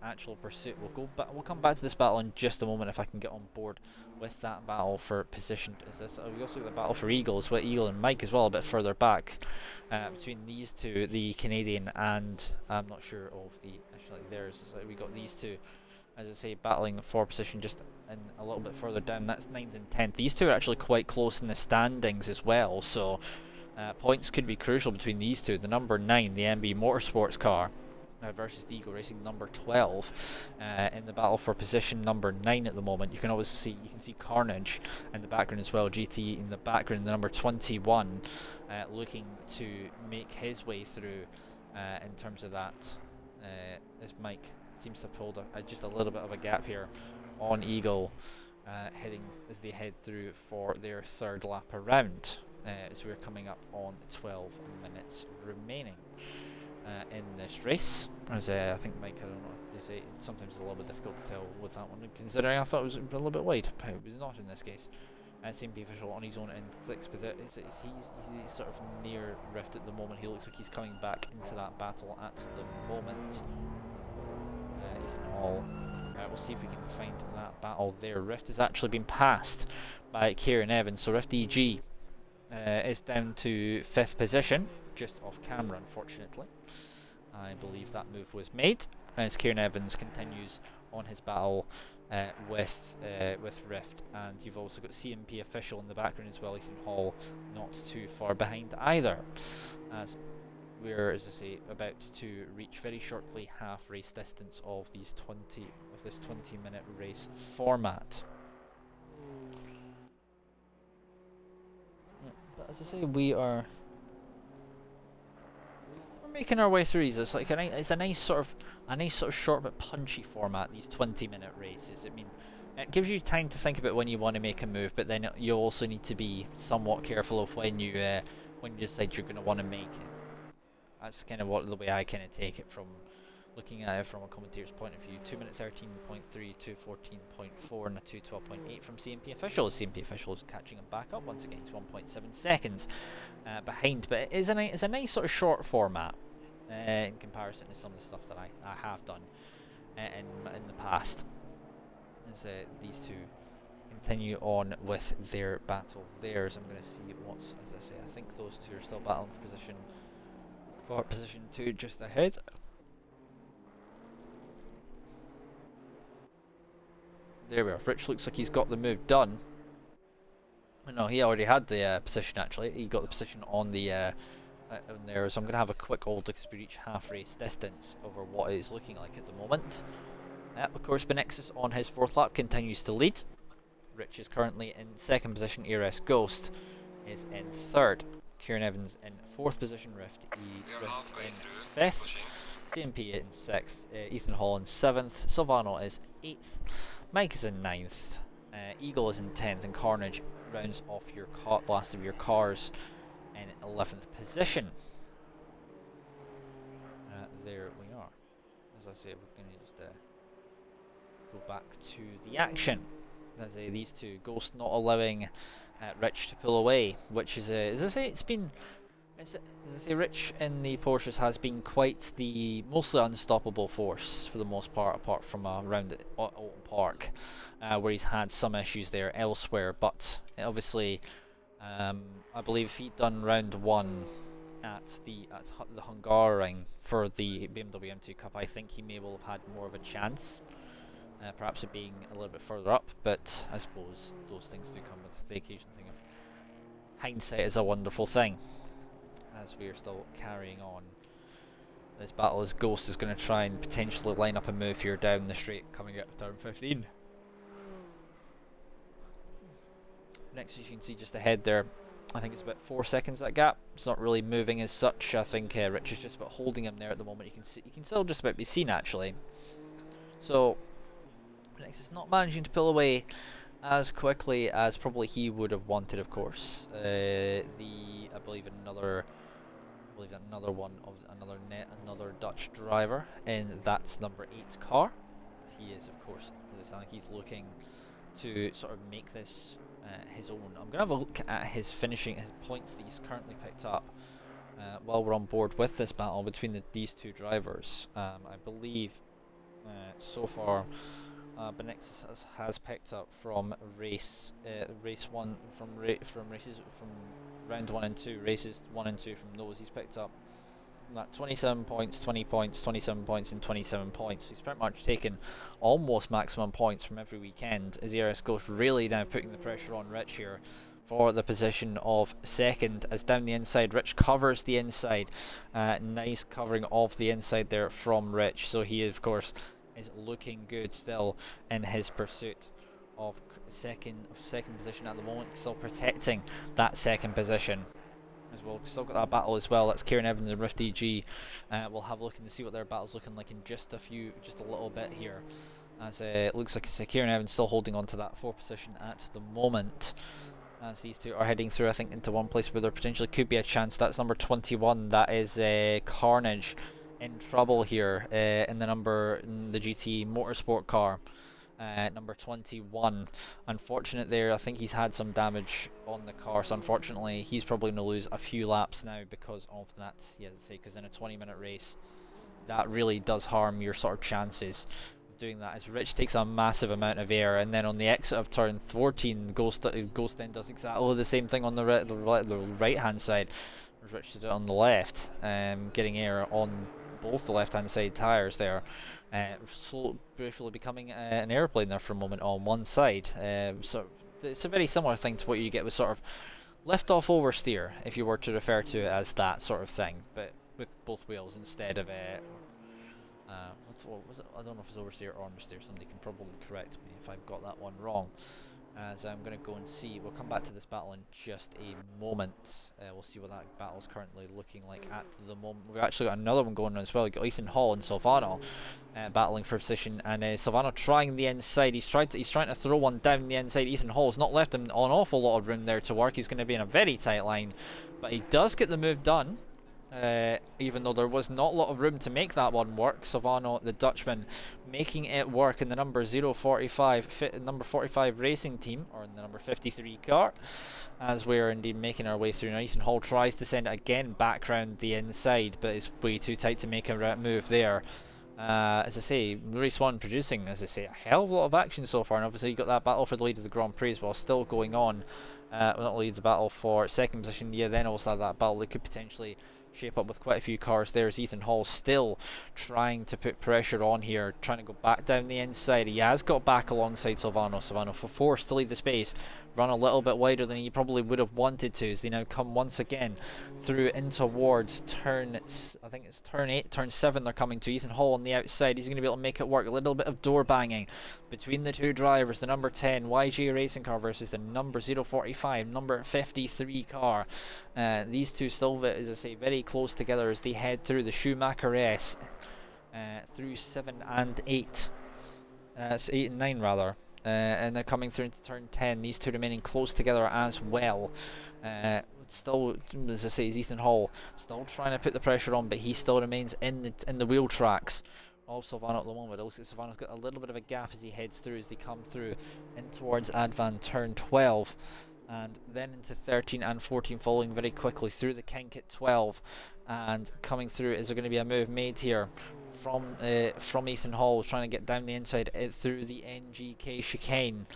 actual pursuit. We'll come back to this battle in just a moment if I can get on board with that battle for position. We also got the battle for Eagles with Eagle and Mike as well, a bit further back between these two, the Canadian and I'm not sure of the actually theirs. So we got these two, as I say, battling for position just in a little bit further down. That's 9th and 10th. These two are actually quite close in the standings as well, so points could be crucial between these two. The number 9, the MB Motorsports car, versus the Eagle Racing number 12 in the battle for position number 9 at the moment. You can see Carnage in the background as well, GT in the background, the number 21 looking to make his way through in terms of that, as Mike seems to have pulled just a little bit of a gap here on Eagle. heading as they head through for their third lap around, as we're coming up on 12 minutes remaining in this race. As I think Mike, I don't know, they say sometimes it's a little bit difficult to tell with that one, considering I thought it was a little bit wide, but it was not in this case. CMP official on his own in 6th, but he's sort of near Rift at the moment. He looks like he's coming back into that battle at the moment. Ethan Hall. We'll see if we can find that battle there. Rift has actually been passed by Kieran Evans, so Rift EG is down to 5th position, just off camera unfortunately. I believe that move was made as Kieran Evans continues on his battle with Rift, and you've also got CMP official in the background as well. Ethan Hall not too far behind either, as we're, as I say, about to reach very shortly half race distance of this 20-minute race format. But as I say, we're making our way through these. It's like it's a nice sort of short but punchy format. These 20-minute races. I mean, it gives you time to think about when you want to make a move, but then you also need to be somewhat careful of when you decide you're going to want to make it. That's kind of the way I kind of take it from looking at it from a commentator's point of view. 2 minute 13.3, 2:14.4, and a 2:12.8 from CMP officials. CMP officials catching him back up once again. He's 1.7 seconds behind, but it's a nice sort of short format in comparison to some of the stuff that I have done in the past. As these two continue on with their battle there, so I'm going to see what's, as I say, I think those two are still battling for position 2 just ahead. There we are. Rich looks like he's got the move done. No, he already had the position actually. He got the position on the on there, so I'm going to have a quick old look as we reach half race distance over what it is looking like at the moment. Of course, Benexus on his 4th lap continues to lead. Rich is currently in 2nd position. ERS Ghost is in 3rd. Kieran Evans in 4th position. Rift in 5th. CMP in 6th. Ethan Hall in 7th. Silvano is 8th. Mike is in 9th. Eagle is in 10th, and Carnage rounds off your last of your cars in 11th position. There we are. As I say, we're going to just go back to the action. As these two, Ghost not allowing Rich to pull away, which is as I say, as I say, Rich in the Porsches has been quite the mostly unstoppable force for the most part, apart from around at Alton Park, where he's had some issues there elsewhere. But obviously, I believe if he'd done round 1 at the Nurburgring for the BMW M2 Cup, I think he may well have had more of a chance. Perhaps it being a little bit further up, but I suppose those things do come with the occasion thing of hindsight is a wonderful thing. As we are still carrying on this battle, as Ghost is going to try and potentially line up a move here down the straight coming out of turn 15. Next, you can see just ahead there, I think it's about 4 seconds that gap. It's not really moving as such. I think Rich is just about holding him there at the moment. You can still just about be seen actually. So Next is not managing to pull away as quickly as probably he would have wanted, of course. I believe another Dutch driver in that's number 8's car. He is, of course, as I think he's looking to sort of make this his own. I'm going to have a look at his points that he's currently picked up while we're on board with this battle between these two drivers. I believe so far Benexus has picked up from race 1 from round 1 and 2, races 1 and 2 from those he's picked up that 27 points, 20 points, 27 points and 27 points. He's pretty much taken almost maximum points from every weekend as ERS goes really now putting the pressure on Rich here for the position of second, as down the inside Rich covers the inside. Nice covering of the inside there from Rich, so he of course is looking good still in his pursuit of second position at the moment, still protecting that second position as well. Still got that battle as well. That's Kieran Evans and Rift EG. We'll have a look and see what their battle's looking like in just a little bit here. as it looks like Kieran Evans still holding on to that 4th position at the moment, as these two are heading through, I think, into one place where there potentially could be a chance. That's number 21, that is Carnage, in trouble here in the GT Motorsport car. Number 21, unfortunate there. I think he's had some damage on the car, so unfortunately he's probably going to lose a few laps now because of that. Yeah, as I say, because in a 20-minute race, that really does harm your sort of chances of doing that, as Rich takes a massive amount of air, and then on the exit of turn 14, Ghost then does exactly the same thing on the right hand side, as Rich did it on the left, getting air on both the left hand side tyres there. So briefly becoming an airplane there for a moment on one side. So it's a very similar thing to what you get with sort of lift-off oversteer, if you were to refer to it as that sort of thing, but with both wheels instead of what was it? I don't know if it's oversteer or understeer. Somebody can probably correct me if I've got that one wrong. As I'm going to go and see, we'll come back to this battle in just a moment. We'll see what that battle's currently looking like at the moment. We've actually got another one going on as well. We've got Ethan Hall and Silvano battling for position, and Silvano trying the inside. He's trying to throw one down the inside. Ethan Hall's not left him an awful lot of room there to work. He's going to be in a very tight line, but he does get the move done. Even though there was not a lot of room to make that one work. Silvano, the Dutchman, making it work in the number 045, number 45 racing team, or in the number 53 car, as we're indeed making our way through. Now Ethan Hall tries to send it again back round the inside, but it's way too tight to make a move there. As I say, race 1 producing, as I say, a hell of a lot of action so far, and obviously you got that battle for the lead of the Grand Prix as well still going on. Not only the battle for 2nd position, yeah, then also that battle that could potentially shape up with quite a few cars. There's Ethan Hall still trying to put pressure on here, trying to go back down the inside. He has got back alongside Silvano. Silvano forced to leave the space, run a little bit wider than he probably would have wanted to, as they now come once again through in towards turn, I think it's turn 8, turn 7 they're coming to. Ethan Hall on the outside, he's going to be able to make it work. A little bit of door banging between the two drivers, the number 10 YG racing car versus the number 045, number 53 car. These two still, as I say, very close together as they head through the Schumacher S through 7 and 8. It's 8 and 9 rather. And they're coming through into turn 10. These two remaining close together as well. Still, as I say, is Ethan Hall still trying to put the pressure on, but he still remains in the wheel tracks of Silvano at the moment. It looks like Silvano's got a little bit of a gap as he heads through, as they come through in towards Advan turn 12. And then into 13 and 14, following very quickly through the kink at 12, and coming through. Is there going to be a move made here from Ethan Hall, trying to get down the inside through the NGK chicane?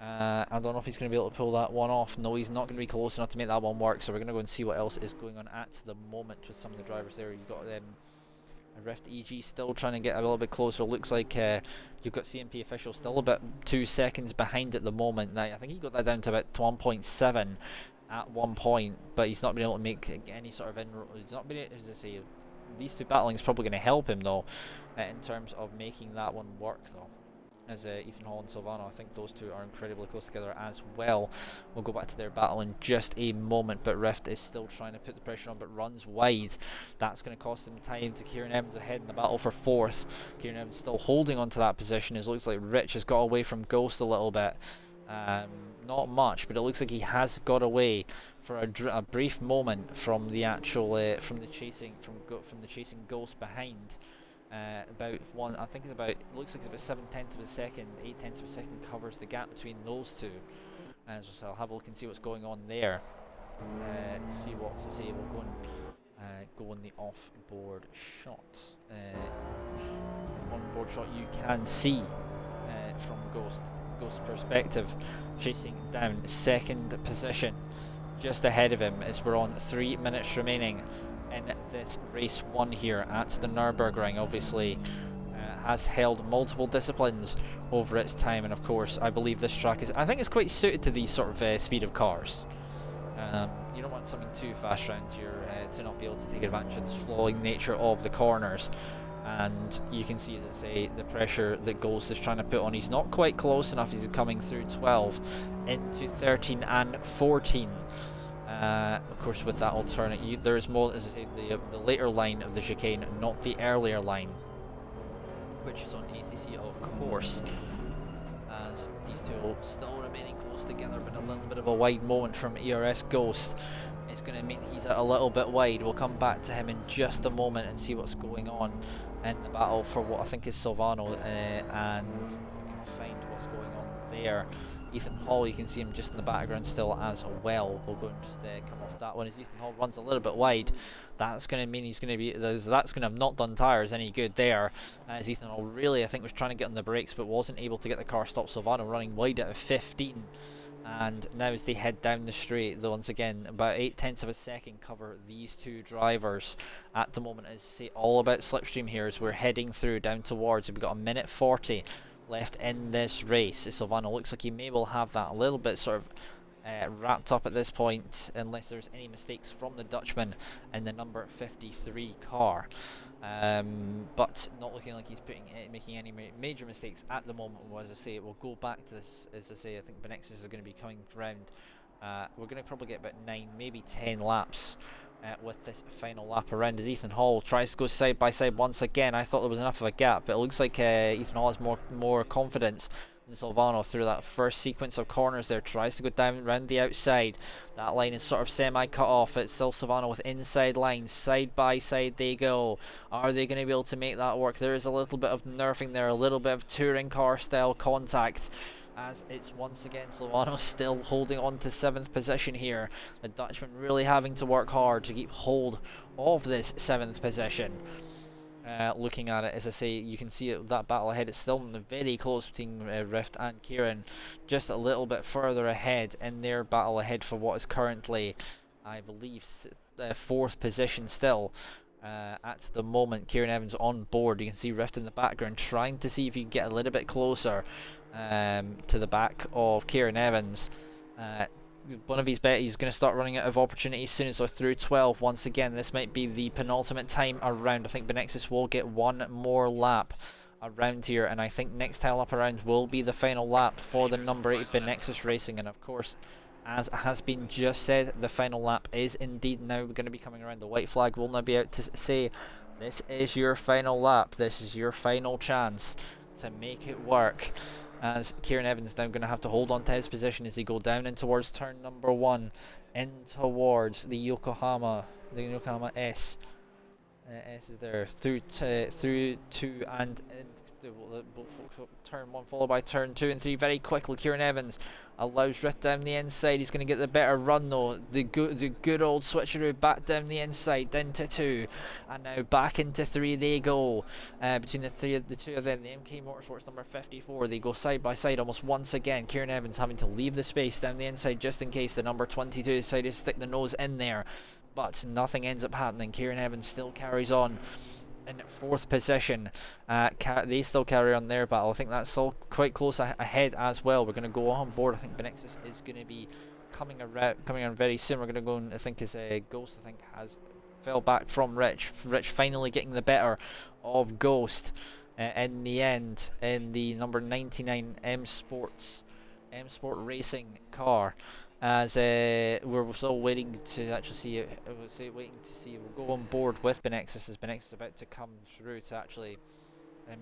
I don't know if he's going to be able to pull that one off. No, he's not going to be close enough to make that one work, so we're going to go and see what else is going on at the moment with some of the drivers there. You've got Rift EG still trying to get a little bit closer. Looks like you've got CMP official still about 2 seconds behind at the moment. Now I think he got that down to about 1.7 at one point, but he's not been able to make any sort of he's not been, as I say, these two battling is probably going to help him though, in terms of making that one work though. As Ethan Hall and Silvano, I think those two are incredibly close together as well. We'll go back to their battle in just a moment, but Rift is still trying to put the pressure on, but runs wide. That's going to cost him time to Kieran Evans ahead in the battle for 4th. Kieran Evans still holding on to that position, as it looks like Rich has got away from Ghost a little bit. Not much, but it looks like he has got away for a brief moment from the actual from the chasing Ghost behind. About one, I think it's about, it looks like it's about 7/10 of a second, 8/10 of a second covers the gap between those two. So I'll have a look and see what's going on there. See what to say. We'll go on the off-board shot. On-board shot you can see from Ghost's perspective, chasing down 2nd position. Just ahead of him, as we're on 3 minutes remaining in this race 1 here at the Nürburgring. Obviously has held multiple disciplines over its time, and of course I believe this track is, I think it's quite suited to these sort of speed of cars. You don't want something too fast around here to not be able to take advantage of the flowing nature of the corners. And you can see, as I say, the pressure that Ghost is trying to put on. He's not quite close enough. He's coming through 12 into 13 and 14. Of course, with that alternate, there is more, as I say, the later line of the chicane, not the earlier line. which is on ACC, of course, as these two still remaining close together, but a little bit of a wide moment from ERS Ghost. It's going to mean he's a little bit wide. We'll come back to him in just a moment and see what's going on in the battle for what I think is Silvano, and if we can find what's going on there. Ethan Hall, you can see him just in the background still as well. We'll go and just come off that one as Ethan Hall runs a little bit wide. That's going to mean he's going to be, that's going to have not done tyres any good there, as Ethan Hall really, I think, was trying to get on the brakes but wasn't able to get the car stopped. Silvano running wide out of 15. And now as they head down the straight, though, once again, about 0.8 of a second cover these two drivers at the moment. As I say, all about slipstream here as we're heading through down towards, we've got a minute 40 left in this race. Silvano looks like he may well have that a little bit sort of wrapped up at this point, unless there's any mistakes from the Dutchman in the number 53 car. But not looking like he's making any major mistakes at the moment. Well, as I say, we'll go back to this. As I say, I think Benexus is going to be coming round. We're going to probably get about 9, maybe 10 laps with this final lap around, as Ethan Hall tries to go side by side once again. I thought there was enough of a gap, but it looks like Ethan Hall has more confidence. Silvano through that first sequence of corners there tries to go down around the outside. That line is sort of semi-cut off. It's still Silvano with inside lines. Side by side they go. Are they going to be able to make that work? There is a little bit of nerfing there, a little bit of touring car style contact, as it's once again Silvano still holding on to 7th position here. The Dutchman really having to work hard to keep hold of this 7th position. Looking at it, as I say, you can see that battle ahead. It's still very close between Rift and Kieran, just a little bit further ahead in their battle ahead for what is currently, I believe, 4th position still. At the moment, Kieran Evans on board. You can see Rift in the background trying to see if he can get a little bit closer to the back of Kieran Evans. One of his bet, he's going to start running out of opportunities soon, so through 12 once again. This might be the penultimate time around. I think Benexus will get one more lap around here, and I think next time lap around will be the final lap for the number 8 Benexus Racing. And of course, as has been just said, the final lap is indeed now going to be coming around. The white flag will now be out to say this is your final lap, this is your final chance to make it work, as Kieran Evans now going to have to hold on to his position as he go down in towards turn number 1, in towards the Yokohama S. S is there through 2 and turn 1 followed by turn 2 and 3 very quickly. Kieran Evans allows Rift down the inside. He's going to get the better run though. The good old switcheroo back down the inside, down to 2, and now back into 3 they go. Between the two of them, the MK Motorsports number 54, they go side by side almost once again. Kieran Evans having to leave the space down the inside just in case the number 22 decided to stick the nose in there, but nothing ends up happening. Kieran Evans still carries on in 4th position. They still carry on their battle. I think that's all quite close ahead as well. We're going to go on board. I think Benexus is going to be coming around very soon. We're going to go and I think his Ghost, I think, has fell back from Rich. Rich finally getting the better of Ghost in the end in the number 99 M Sport Racing car. As we're still waiting to actually see it, we'll go on board with Benexus, as Benexus is about to come through to actually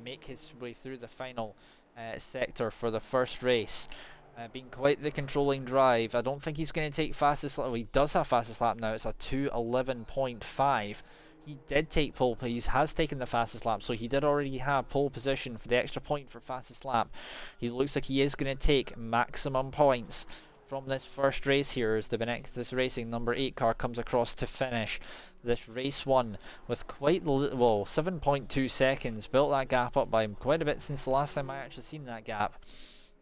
make his way through the final sector for the first race. Being quite the controlling drive. I don't think he's going to take fastest lap. Well, he does have fastest lap now. It's a 2:11.5. He did take pole, he has taken the fastest lap, so he did already have pole position for the extra point for fastest lap. He looks like he is going to take maximum points from this first race here, as the Benexus Racing number 8 car comes across to finish this race 1 with quite well 7.2 seconds. Built that gap up by quite a bit since the last time I actually seen that gap.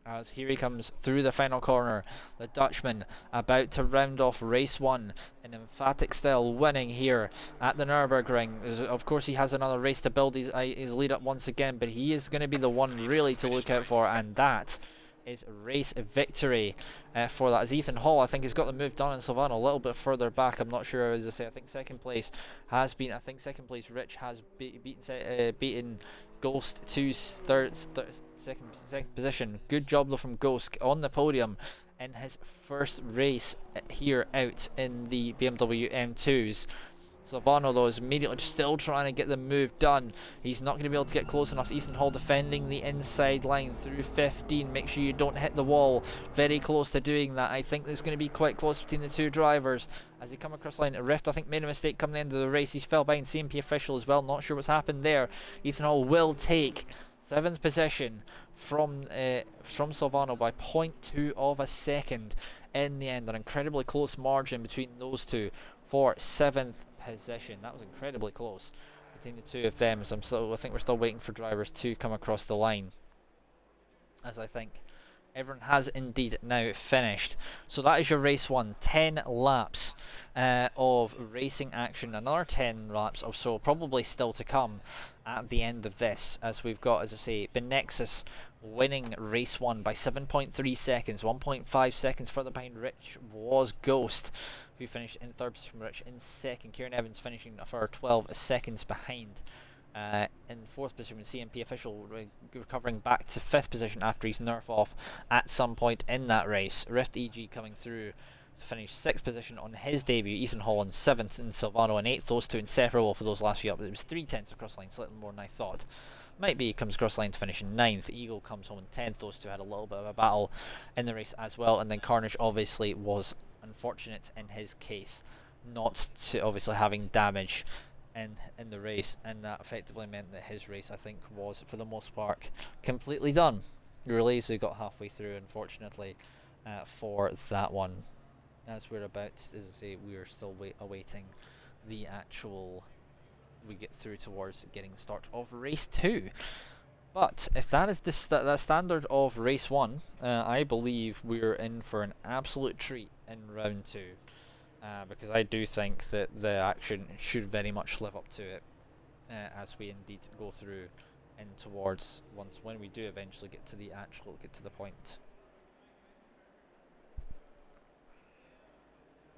As here he comes through the final corner, the Dutchman about to round off race 1 in emphatic style, winning here at the Nurburgring. Of course he has another race to build his lead up once again, but he is going to be the one really to look out for, and that is race victory for that. As Ethan Hall, I think, has got the move done in Silvano a little bit further back. I'm not sure, as I say, I think second place Rich has beaten Ghost to second position. Good job though from Ghost on the podium in his first race here out in the BMW M2s. Silvano though is immediately still trying to get the move done. He's not going to be able to get close enough. Ethan Hall defending the inside line through 15. Make sure you don't hit the wall. Very close to doing that. I think there's going to be quite close between the two drivers as they come across the line. Rift, I think, made a mistake coming into the race. He fell behind CMP official as well. Not sure what's happened there. Ethan Hall will take 7th position from Silvano by 0.2 of a second in the end. An incredibly close margin between those two for 7th position. That was incredibly close between the two of them. So I think we're still waiting for drivers to come across the line, as I think everyone has indeed now finished. So that is your race 1. 10 laps of racing action. Another 10 laps or so probably still to come at the end of this, as we've got, as I say, the Nexus winning race 1 by 7.3 seconds. 1.5 seconds further behind Rich was Ghost, who finished in 3rd position. Rich in 2nd. Kieran Evans finishing for 12 seconds behind. In 4th position with CMP official recovering back to 5th position after his nerf off at some point in that race. Rift EG coming through to finish 6th position on his debut. Ethan Hall in 7th and Silvano in 8th. Those two inseparable for those last few up. It was 3/10 across the line, slightly more than I thought. Might be comes across the line to finish in 9th. Eagle comes home in 10th. Those two had a little bit of a battle in the race as well. And then Carnage obviously was unfortunate in his case, not to obviously having damage in the race, and that effectively meant that his race, I think, was for the most part completely done. The relays got halfway through, unfortunately, for that one. As we're about, as I say, we are still awaiting the actual. We get through towards getting the start of race 2. But if that is the standard of race 1, I believe we're in for an absolute treat in round 2. Because I do think that the action should very much live up to it, as we indeed go through and towards when we do eventually get to the point.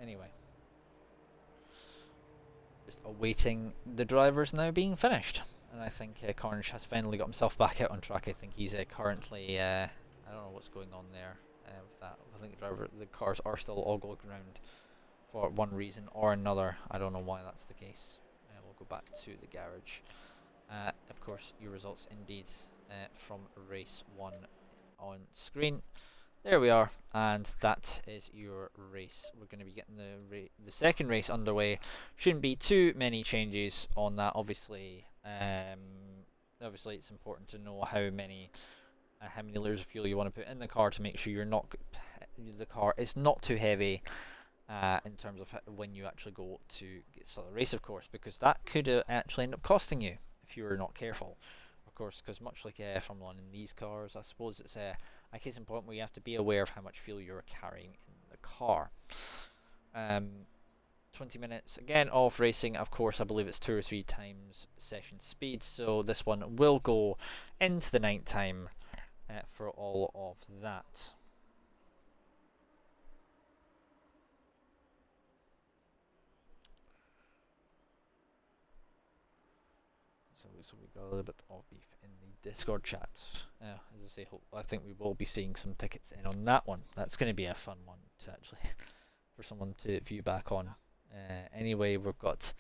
Anyway, just awaiting the drivers now being finished, and I think Carnage has finally got himself back out on track. I think he's currently I don't know what's going on there with that. I think the cars are still all going around for one reason or another. I don't know why that's the case. We'll go back to the garage. Of course, your results indeed from race 1 on screen. There we are, and that is your race. We're going to be getting the second race underway. Shouldn't be too many changes on that. Obviously, obviously it's important to know how many liters of fuel you want to put in the car to make sure the car is not too heavy. In terms of when you actually go to start the race, of course, because that could actually end up costing you if you're not careful, of course, because much like Formula 1 in these cars, I suppose it's a case in point where you have to be aware of how much fuel you're carrying in the car. 20 minutes again of racing, of course. I believe it's 2 or 3 times session speed, so this one will go into the night time for all of that. So we got a little bit of beef in the Discord chat. As I say, I think we will be seeing some tickets in on that one. That's going to be a fun one to actually for someone to view back on. Anyway, we've got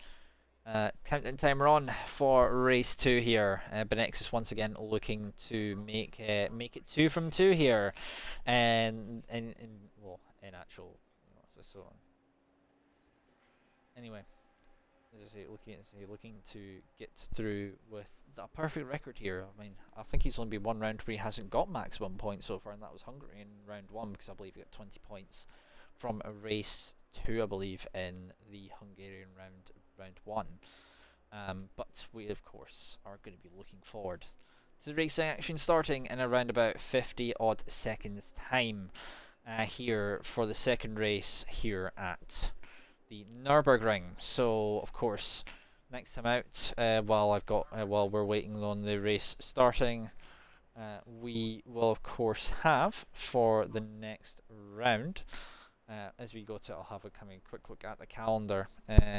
countdown timer on for race 2 here. Benexus once again looking to make it 2 from 2 here, and in actual, so on. Anyway. As I say, looking to get through with a perfect record here. I mean, I think he's only been one round where he hasn't got maximum points so far, and that was Hungary in round 1, because I believe he got 20 points from a race 2, I believe, in the Hungarian round 1. But we, of course, are going to be looking forward to the racing action starting in around about 50 odd seconds time here for the second race here at the Nurburgring. So of course, next time out, while we're waiting on the race starting, we will of course have for the next round. As we go to, I'll have a quick look at the calendar.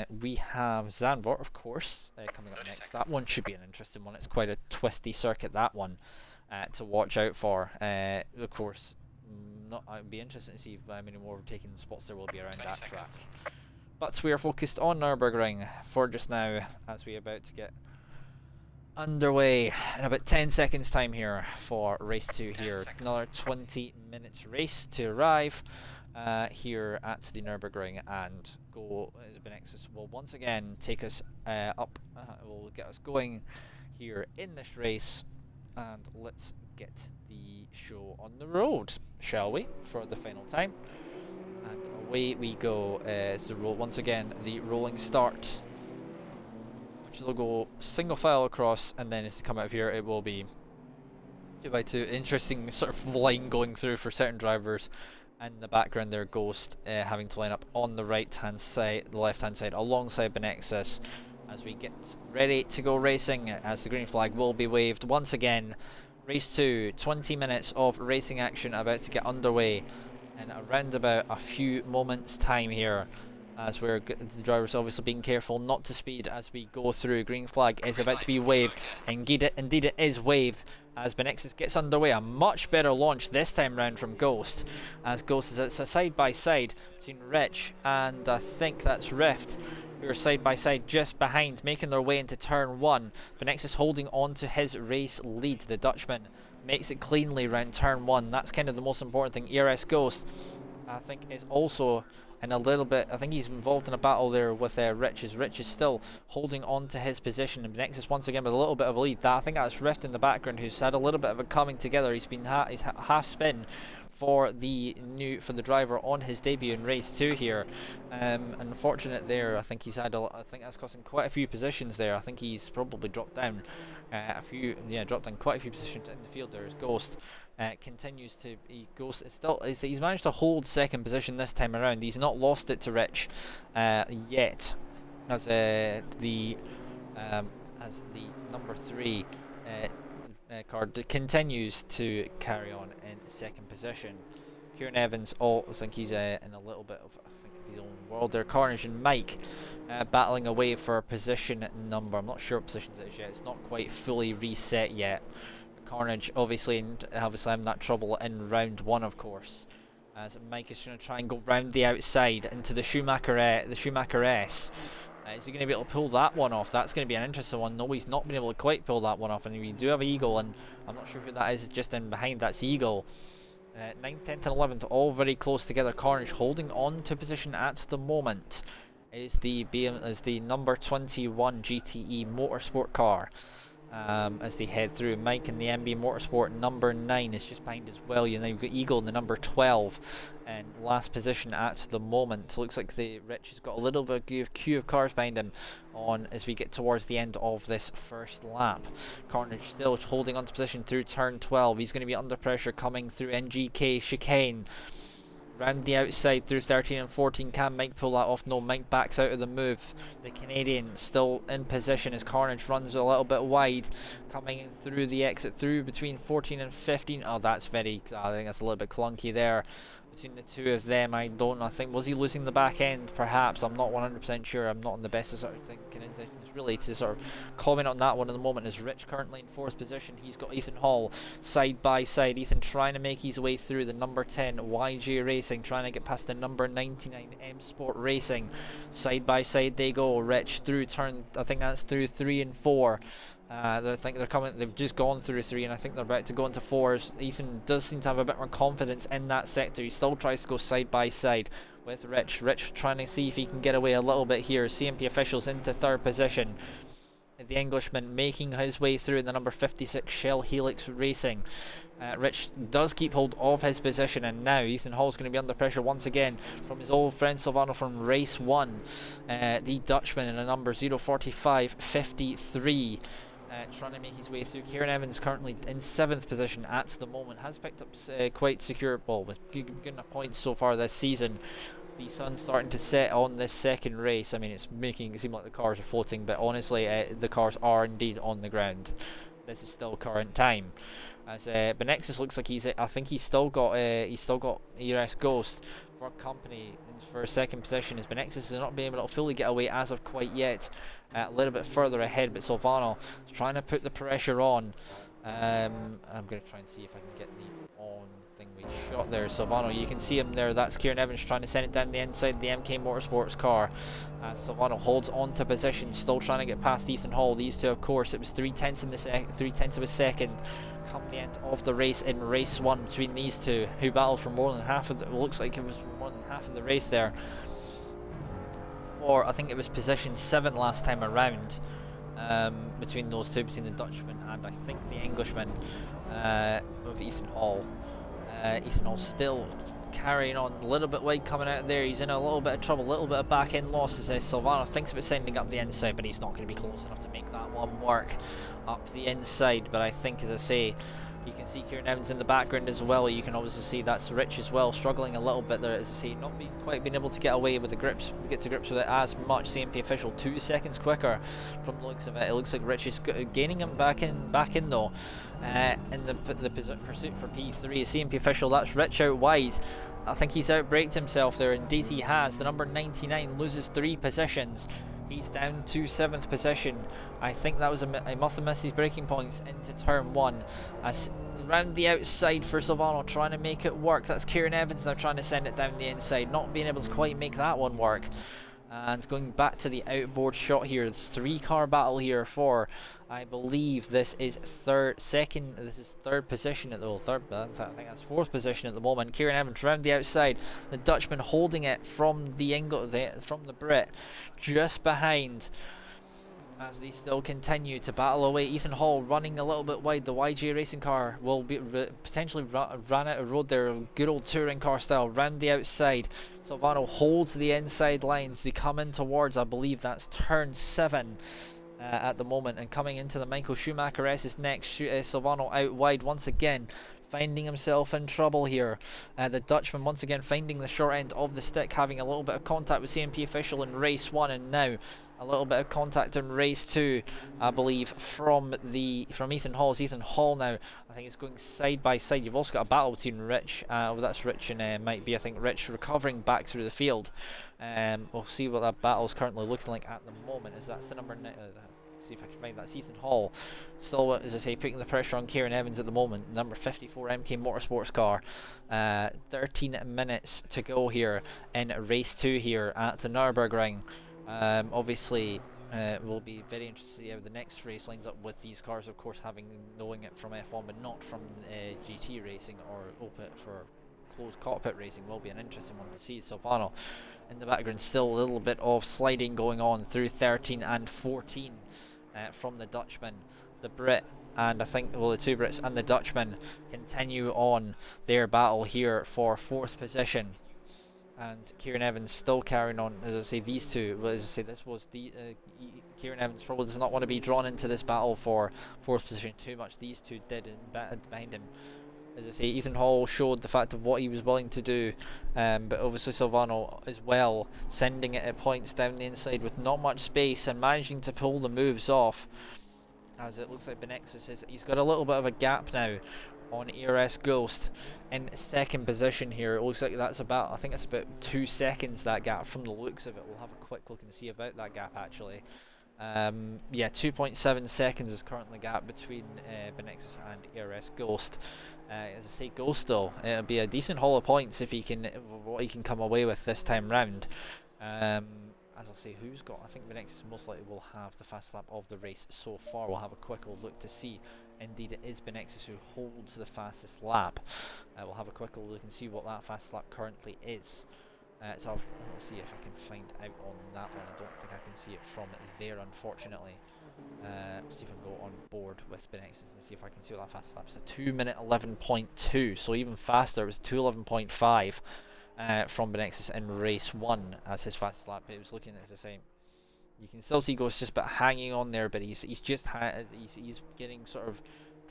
We have Zandvoort, of course, coming up next. That one should be an interesting one. It's quite a twisty circuit, that one, to watch out for. Of course, I'd be interested to see how many more overtaking spots there will be around that track. but we are focused on Nurburgring for just now, as we are about to get underway in about 10 seconds time here for race 2 here. Another 20 minutes race to arrive here at the Nürburgring, and go Benexus will once again take us up, will get us going here in this race, and let's get the show on the road, shall we, for the final time. And away we go. It's the once again the rolling start, which will go single file across, and then as to come out of here it will be 2x2. Interesting sort of line going through for certain drivers. And in the background there, Ghost having to line up on the right hand side, the left hand side, alongside Benexus, as we get ready to go racing, as the green flag will be waved once again. Race 2, 20 minutes of racing action about to get underway in around about a few moments time here, as we're the drivers obviously being careful not to speed as we go through. Green flag is about to be waved. Indeed it is waved as Benexus gets underway. A much better launch this time round from Ghost, as Ghost is it's a side by side between Rich and I think that's Rift, who are side by side just behind, making their way into turn 1. Benexus holding on to his race lead. The Dutchman makes it cleanly round turn 1. That's kind of the most important thing. ERS Ghost, I think, is also in a little bit, I think he's involved in a battle there with Rich, as Rich is still holding on to his position, and Benexus once again with a little bit of a lead. I think that's Rift in the background, who's had a little bit of a coming together. He's been he's half spin for the driver on his debut in race 2 here. Unfortunate there. I think he's had I think that's costing quite a few positions there. I think he's probably dropped down dropped down quite a few positions in the field there, as Ghost continues to he's managed to hold second position this time around. He's not lost it to Rich yet, as the number 3 car continues to carry on in second position. Kieran Evans, I think he's in a little bit of his own world there. Carnage and Mike battling away for position number, I'm not sure what positions it is yet, it's not quite fully reset yet. Carnage obviously having that trouble in round 1, of course, as Mike is going to try and go round the outside into the Schumacher S. Is he going to be able to pull that one off? That's going to be an interesting one. No, he's not been able to quite pull that one off, and we do have Eagle, and I'm not sure who that is just in behind. That's Eagle. 9th, 10th and 11th all very close together. Carnage holding on to position at the moment is the number 21 GTE Motorsport car. As they head through, Mike in the MB Motorsport number 9 is just behind as well. You know, you've got Eagle in the number 12 and last position at the moment. Looks like the Rich has got a little bit of queue of cars behind him on as we get towards the end of this first lap. Carnage still holding on to position through turn 12. He's going to be under pressure coming through NGK chicane. Round the outside through 13 and 14. Can Mike pull that off? No, Mike backs out of the move. The Canadian still in position as Carnage runs a little bit wide, coming in through the exit through between 14 and 15. Oh, that's I think that's a little bit clunky there between the two of them. I think, was he losing the back end? Perhaps. I'm not 100% sure. I'm not in the best of sort of thinking intentions really to sort of comment on that one at the moment. As Rich currently in 4th position, he's got Ethan Hall side by side. Ethan trying to make his way through the number 10 YJ Racing, trying to get past the number 99 M Sport Racing. Side by side they go. Rich through turn, I think that's through 3 and 4. I think they're coming. They've just gone through 3, and I think they're about to go into 4s. Ethan does seem to have a bit more confidence in that sector. He still tries to go side by side with Rich. Rich trying to see if he can get away a little bit here. CMP officials into 3rd position. The Englishman making his way through in the number 56 Shell Helix Racing. Rich does keep hold of his position, and now Ethan Hall's going to be under pressure once again from his old friend Silvano from race 1. The Dutchman in a number 04553. Trying to make his way through. Kieran Evans currently in 7th position at the moment, has picked up quite secure, with good enough points so far this season. The sun's starting to set on this second race. I mean, it's making it seem like the cars are floating, but honestly the cars are indeed on the ground. This is still current time. As Benexus looks like I think he's still got ERS Ghost for company for second position. As Benexus is not being able to fully get away as of quite yet, a little bit further ahead. But Silvano is trying to put the pressure on. I'm going to try and see if I can get the on thing we shot there. Silvano, you can see him there. That's Kieran Evans trying to send it down the inside the MK Motorsports car. Silvano holds on to position, still trying to get past Ethan Hall. These two, of course, it was 3/10 of a second come the end of the race in race 1 between these two, who battled for more than half of the, looks like it was more than half of the race there. For I think it was position 7 last time around. Between those two, between the Dutchman and I think the Englishman of Ethan Hall. Ethan Hall still carrying on a little bit wide coming out there. He's in a little bit of trouble, a little bit of back end losses. Silvano thinks about sending up the inside, but he's not going to be close enough to make that one work up the inside. But I think, as I say, you can see Kieran Evans in the background as well. You can obviously see that's Rich as well, struggling a little bit there, as I say, not quite being able to get away with the grips, get to grips with it as much. CMP official 2 seconds quicker from the looks of it. It looks like Rich is gaining him back in though. In the pursuit for P3, CMP official, that's Rich out wide. I think he's outbraked himself there. Indeed he has. The number 99 loses 3 positions. He's down to 7th position. I think that was he must have missed his braking points into turn 1. As round the outside for Silvano, trying to make it work. That's Kieran Evans now trying to send it down the inside, not being able to quite make that one work. And going back to the outboard shot here, it's 3-car battle here for, I believe this is third position at the I think that's 4th position at the moment. Kieran Evans round the outside, the Dutchman holding it from the Brit just behind, as they still continue to battle away. Ethan Hall running a little bit wide. The YJ racing car will be potentially ran out of road there. Good old touring car style round the outside. Silvano holds the inside lines. They come in towards, I believe that's turn 7 at the moment, and coming into the Michael Schumacher S's next. Silvano out wide once again, finding himself in trouble here. The Dutchman once again finding the short end of the stick, having a little bit of contact with CMP official in race 1, and now a little bit of contact in race 2, I believe, from Ethan Hall's. Ethan Hall now, I think it's going side by side. You've also got a battle between Rich, well, that's Rich and might be, I think, Rich recovering back through the field. We'll see what that battle is currently looking like at the moment, as that's the number 9. See if I can find that's Ethan Hall. Still, as I say, putting the pressure on Kieran Evans at the moment. Number 54 MK Motorsports car. 13 minutes to go here in race 2 here at the Nürburgring. Obviously, we'll be very interested to see how the next race lines up with these cars, of course, knowing it from F1 but not from GT racing or Opit for closed cockpit racing. Will be an interesting one to see. Silvano in the background, still a little bit of sliding going on through 13 and 14 from the Dutchman. The Brit and I think, well, the 2 Brits and the Dutchman continue on their battle here for 4th position. And Kieran Evans still carrying on. As I say, these two, well, as I say, this was the Kieran Evans probably does not want to be drawn into this battle for 4th position too much. These two did behind him. As I say, Ethan Hall showed the fact of what he was willing to do, but obviously Silvano as well, sending it at points down the inside with not much space and managing to pull the moves off. As it looks like Benexus he's got a little bit of a gap now on ERS Ghost in 2nd position here. It looks like that's about, I think it's about 2 seconds, that gap, from the looks of it. We'll have a quick look and see about that gap actually. Yeah, 2.7 seconds is currently the gap between Benexus and ERS Ghost. As I say, Ghost though, it'll be a decent haul of points if what he can come away with this time round. As I'll say, who's got, I think Benexus most likely will have the fast lap of the race so far. We'll have a quick old look to see. Indeed, it is Benexus who holds the fastest lap. We'll have a quick look and see what that fastest lap currently is. So I'll see if I can find out on that one. I don't think I can see it from there, unfortunately. See if I can go on board with Benexus and see if I can see what that fast lap is. A 2-minute 11.2, so even faster. It was 2:11.5 from Benexus in race 1 as his fastest lap. It was looking, as I say, you can still see Ghost just about hanging on there, but he's getting sort of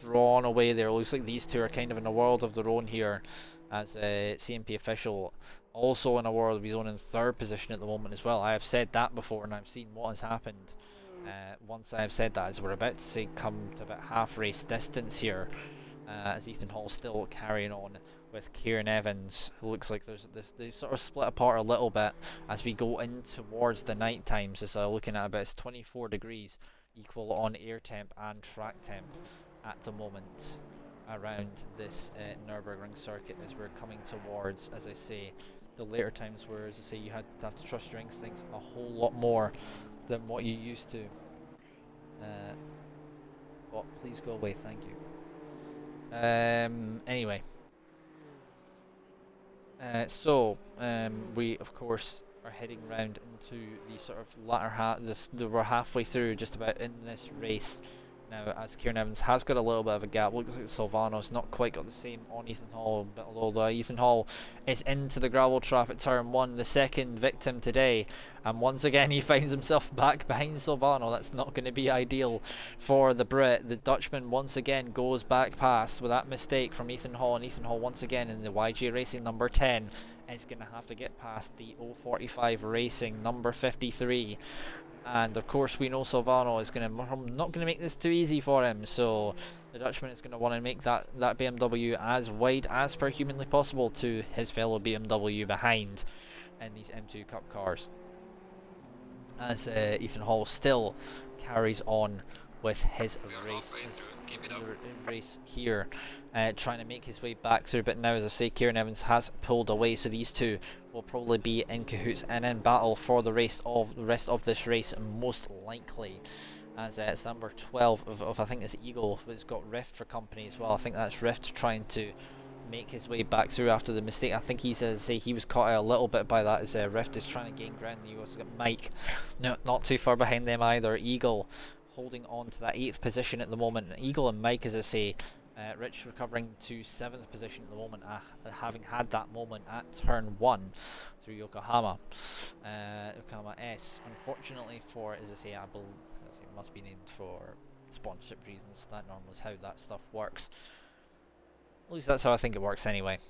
drawn away there. It looks like these two are kind of in a world of their own here, as CMP official also in a world of his own in 3rd position at the moment as well. I have said that before, and I've seen what has happened once I have said that, as we're about to say come to about half race distance here. as Ethan Hall still carrying on with Kieran Evans. It looks like they sort of split apart a little bit as we go in towards the night times. As looking at about 24 degrees, equal on air temp and track temp at the moment around this Nürburgring circuit as we're coming towards, as I say, the later times where, as I say, you have to trust your instincts a whole lot more than what you used to. But please go away, thank you. Anyway, we of course are heading round into the sort of latter half. We're halfway through, just about, in this race now, as Kieran Evans has got a little bit of a gap. Looks like Silvano's not quite got the same on Ethan Hall, but although Ethan Hall is into the gravel trap at turn 1, the second victim today, and once again he finds himself back behind Silvano. That's not going to be ideal for the Brit. The Dutchman once again goes back past with that mistake from Ethan Hall, and Ethan Hall once again in the YG Racing number 10 is going to have to get past the 045 Racing number 53. And of course we know Silvano is not going to make this too easy for him, so the Dutchman is going to want to make that BMW as wide as per humanly possible to his fellow BMW behind in these M2 Cup cars, as Ethan Hall still carries on with his race here, trying to make his way back through. But now, as I say, Kieran Evans has pulled away, so these two will probably be in cahoots and in battle for the rest of this race, most likely. As it's number 12 of I think it's Eagle, who's got Rift for company as well. I think that's Rift trying to make his way back through after the mistake. I think he was caught out a little bit by that, as Rift is trying to gain ground. You also got Mike, not too far behind them either. Eagle holding on to that 8th position at the moment. Eagle and Mike, as I say, Rich recovering to 7th position at the moment, having had that moment at turn 1 through Yokohama. Yokohama S, unfortunately for, as I say, I believe it must be named for sponsorship reasons. That normally is how that stuff works. At least that's how I think it works anyway.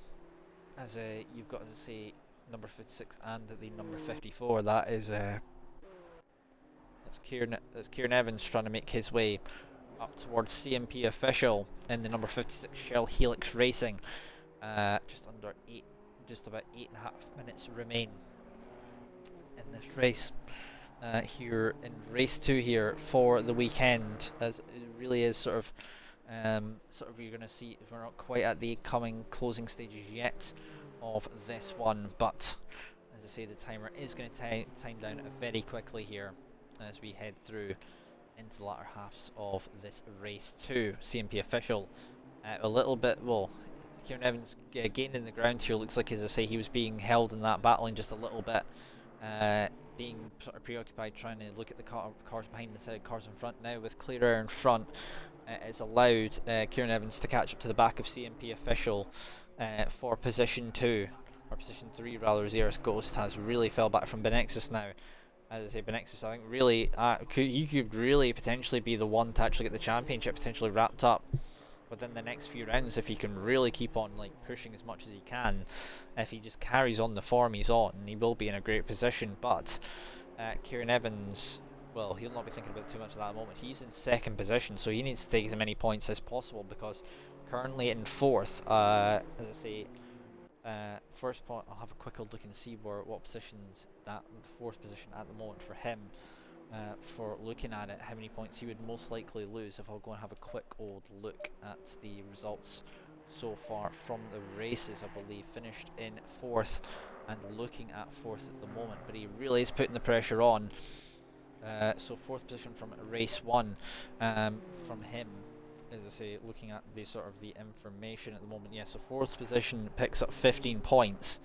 As you've got, as I say, number 56 and the number 54. That is that's Kieran Evans trying to make his way up towards CMP Official in the number 56 Shell Helix Racing. Just about 8.5 minutes remain in this race. Here in race 2 here for the weekend, as it really is sort of you're going to see we're not quite at the closing stages yet of this one, but as I say, the timer is going to time down very quickly here as we head through into the latter halves of this race 2. CMP Official a little bit, well, Kieran Evans gaining the ground here. Looks like, as I say, he was being held in that battling just a little bit, being sort of preoccupied trying to look at the cars behind instead of cars in front. Now with clear air in front, it's allowed Kieran Evans to catch up to the back of CMP Official for position 2, or position 3 rather, as Eris Ghost has really fell back from Benexus now. As I say, Benexus, I think really, he could really potentially be the one to actually get the championship potentially wrapped up within the next few rounds if he can really keep on pushing as much as he can. If he just carries on the form he's on, he will be in a great position. But Kieran Evans, well, he'll not be thinking about too much at that moment. He's in 2nd position, so he needs to take as many points as possible, because currently in 4th, as I say, first point, I'll have a quick look and see what positions that 4th position at the moment for him. For looking at it, how many points he would most likely lose. If I'll go and have a quick old look at the results so far from the races, I believe finished in 4th and looking at 4th at the moment, but he really is putting the pressure on. So 4th position from race 1 from him, as I say, looking at the sort of the information at the moment. Yeah, so 4th position picks up 15 points.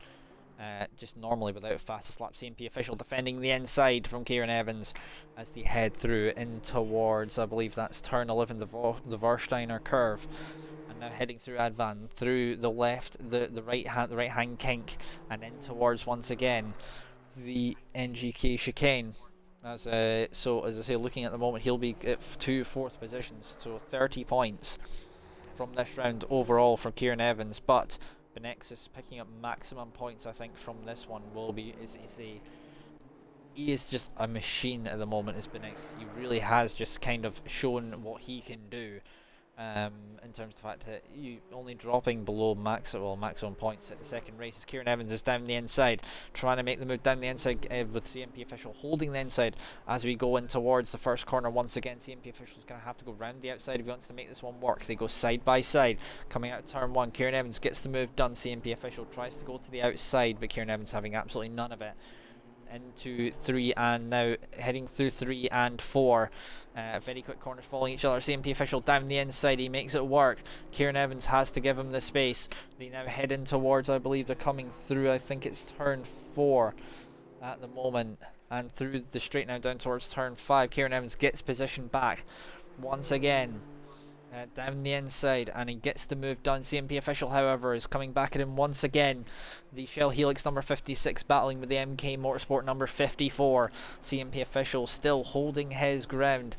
Just normally without fastest lap. CMP Official defending the inside from Kieran Evans as they head through in towards, I believe that's turn 11, the Versteiner curve, and now heading through Advan, through the left, the right hand kink, and in towards once again the NGK chicane. So as I say, looking at the moment, he'll be at 2 4th positions, so 30 points from this round overall from Kieran Evans. But Benexus picking up maximum points, I think, from this one will be, he is just a machine at the moment, is Benexus. He really has just kind of shown what he can do in terms of the fact that you only dropping below maximum points at the second race as Kieran Evans is down the inside, trying to make the move down the inside with CMP official holding the inside as we go in towards the first corner. Once again, CMP official is going to have to go round the outside if he wants to make this one work. They go side by side coming out of turn one. Kieran Evans gets the move done. CMP official tries to go to the outside, but Kieran Evans having absolutely none of it. Into 3 and now heading through 3 and 4. Very quick corners following each other. CMP official down the inside, he makes it work. Kieran Evans has to give him the space. They now head in towards, I believe they're coming through, I think it's turn 4 at the moment, and through the straight now down towards turn 5. Kieran Evans gets position back once again. Down the inside, and he gets the move done. CMP official, however, is coming back at him once again. The Shell Helix number 56 battling with the MK Motorsport number 54. CMP official still holding his ground.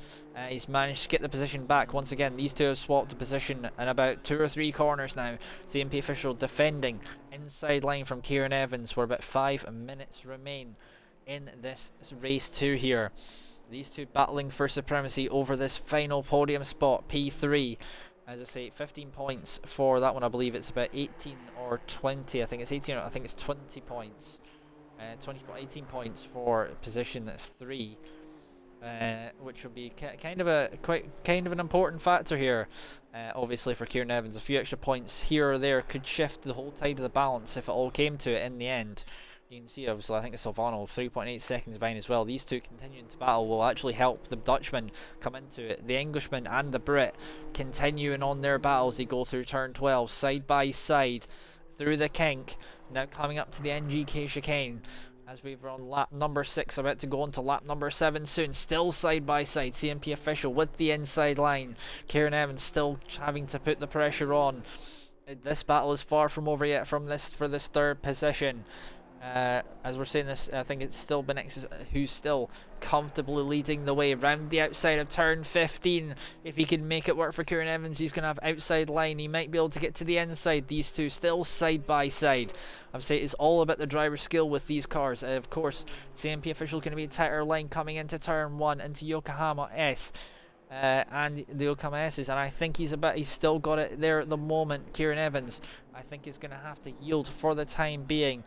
He's managed to get the position back once again. These two have swapped the position in about 2 or 3 corners now. CMP official defending inside line from Kieran Evans, where about 5 minutes remain in this race 2 here. These two battling for supremacy over this final podium spot, P3. As I say, 15 points for that one. I believe it's about 18 or 20. I think it's 18 or I think it's 20 points. 18 points for position 3. Which will be kind of an important factor here, obviously for Kieran Evans. A few extra points here or there could shift the whole tide of the balance if it all came to it in the end. You can see, obviously, I think it's Silvano 3.8 seconds behind as well. These two continuing to battle will actually help the Dutchman come into it. The Englishman and the Brit continuing on their battles. They go through turn 12 side by side through the kink. Now coming up to the NGK chicane as we've on lap number 6, about to go on to lap number 7 soon. Still side by side. CMP official with the inside line. Kieran Evans still having to put the pressure on. This battle is far from over yet for this 3rd position. As we're saying this, I think it's still Benix who's still comfortably leading the way round the outside of turn 15. If he can make it work for Kieran Evans, he's going to have outside line. He might be able to get to the inside. These two still side by side. I'd say it's all about the driver's skill with these cars. Of course, CMP official going to be a tighter line coming into turn 1 into Yokohama S. And the Yokohama S's, and I think he's still got it there at the moment. Kieran Evans, I think, is going to have to yield for the time being.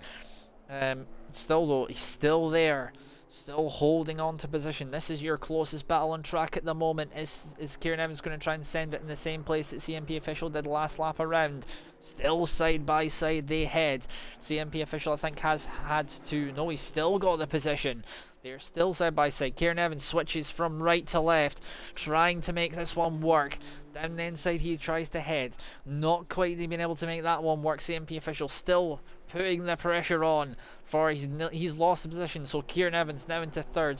Still though, he's still there, still holding on to position. This is your closest battle on track at the moment. Is Kieran Evans going to try and send it in the same place that CMP official did last lap around? Still side by side they head. CMP official, I think, has had to, no, he's still got the position. They're still side by side. Kieran Evans switches from right to left, trying to make this one work. Down the inside he tries to head. Not quite being able to make that one work. CMP official still putting the pressure on for he's lost the position. So Kieran Evans now into 3rd.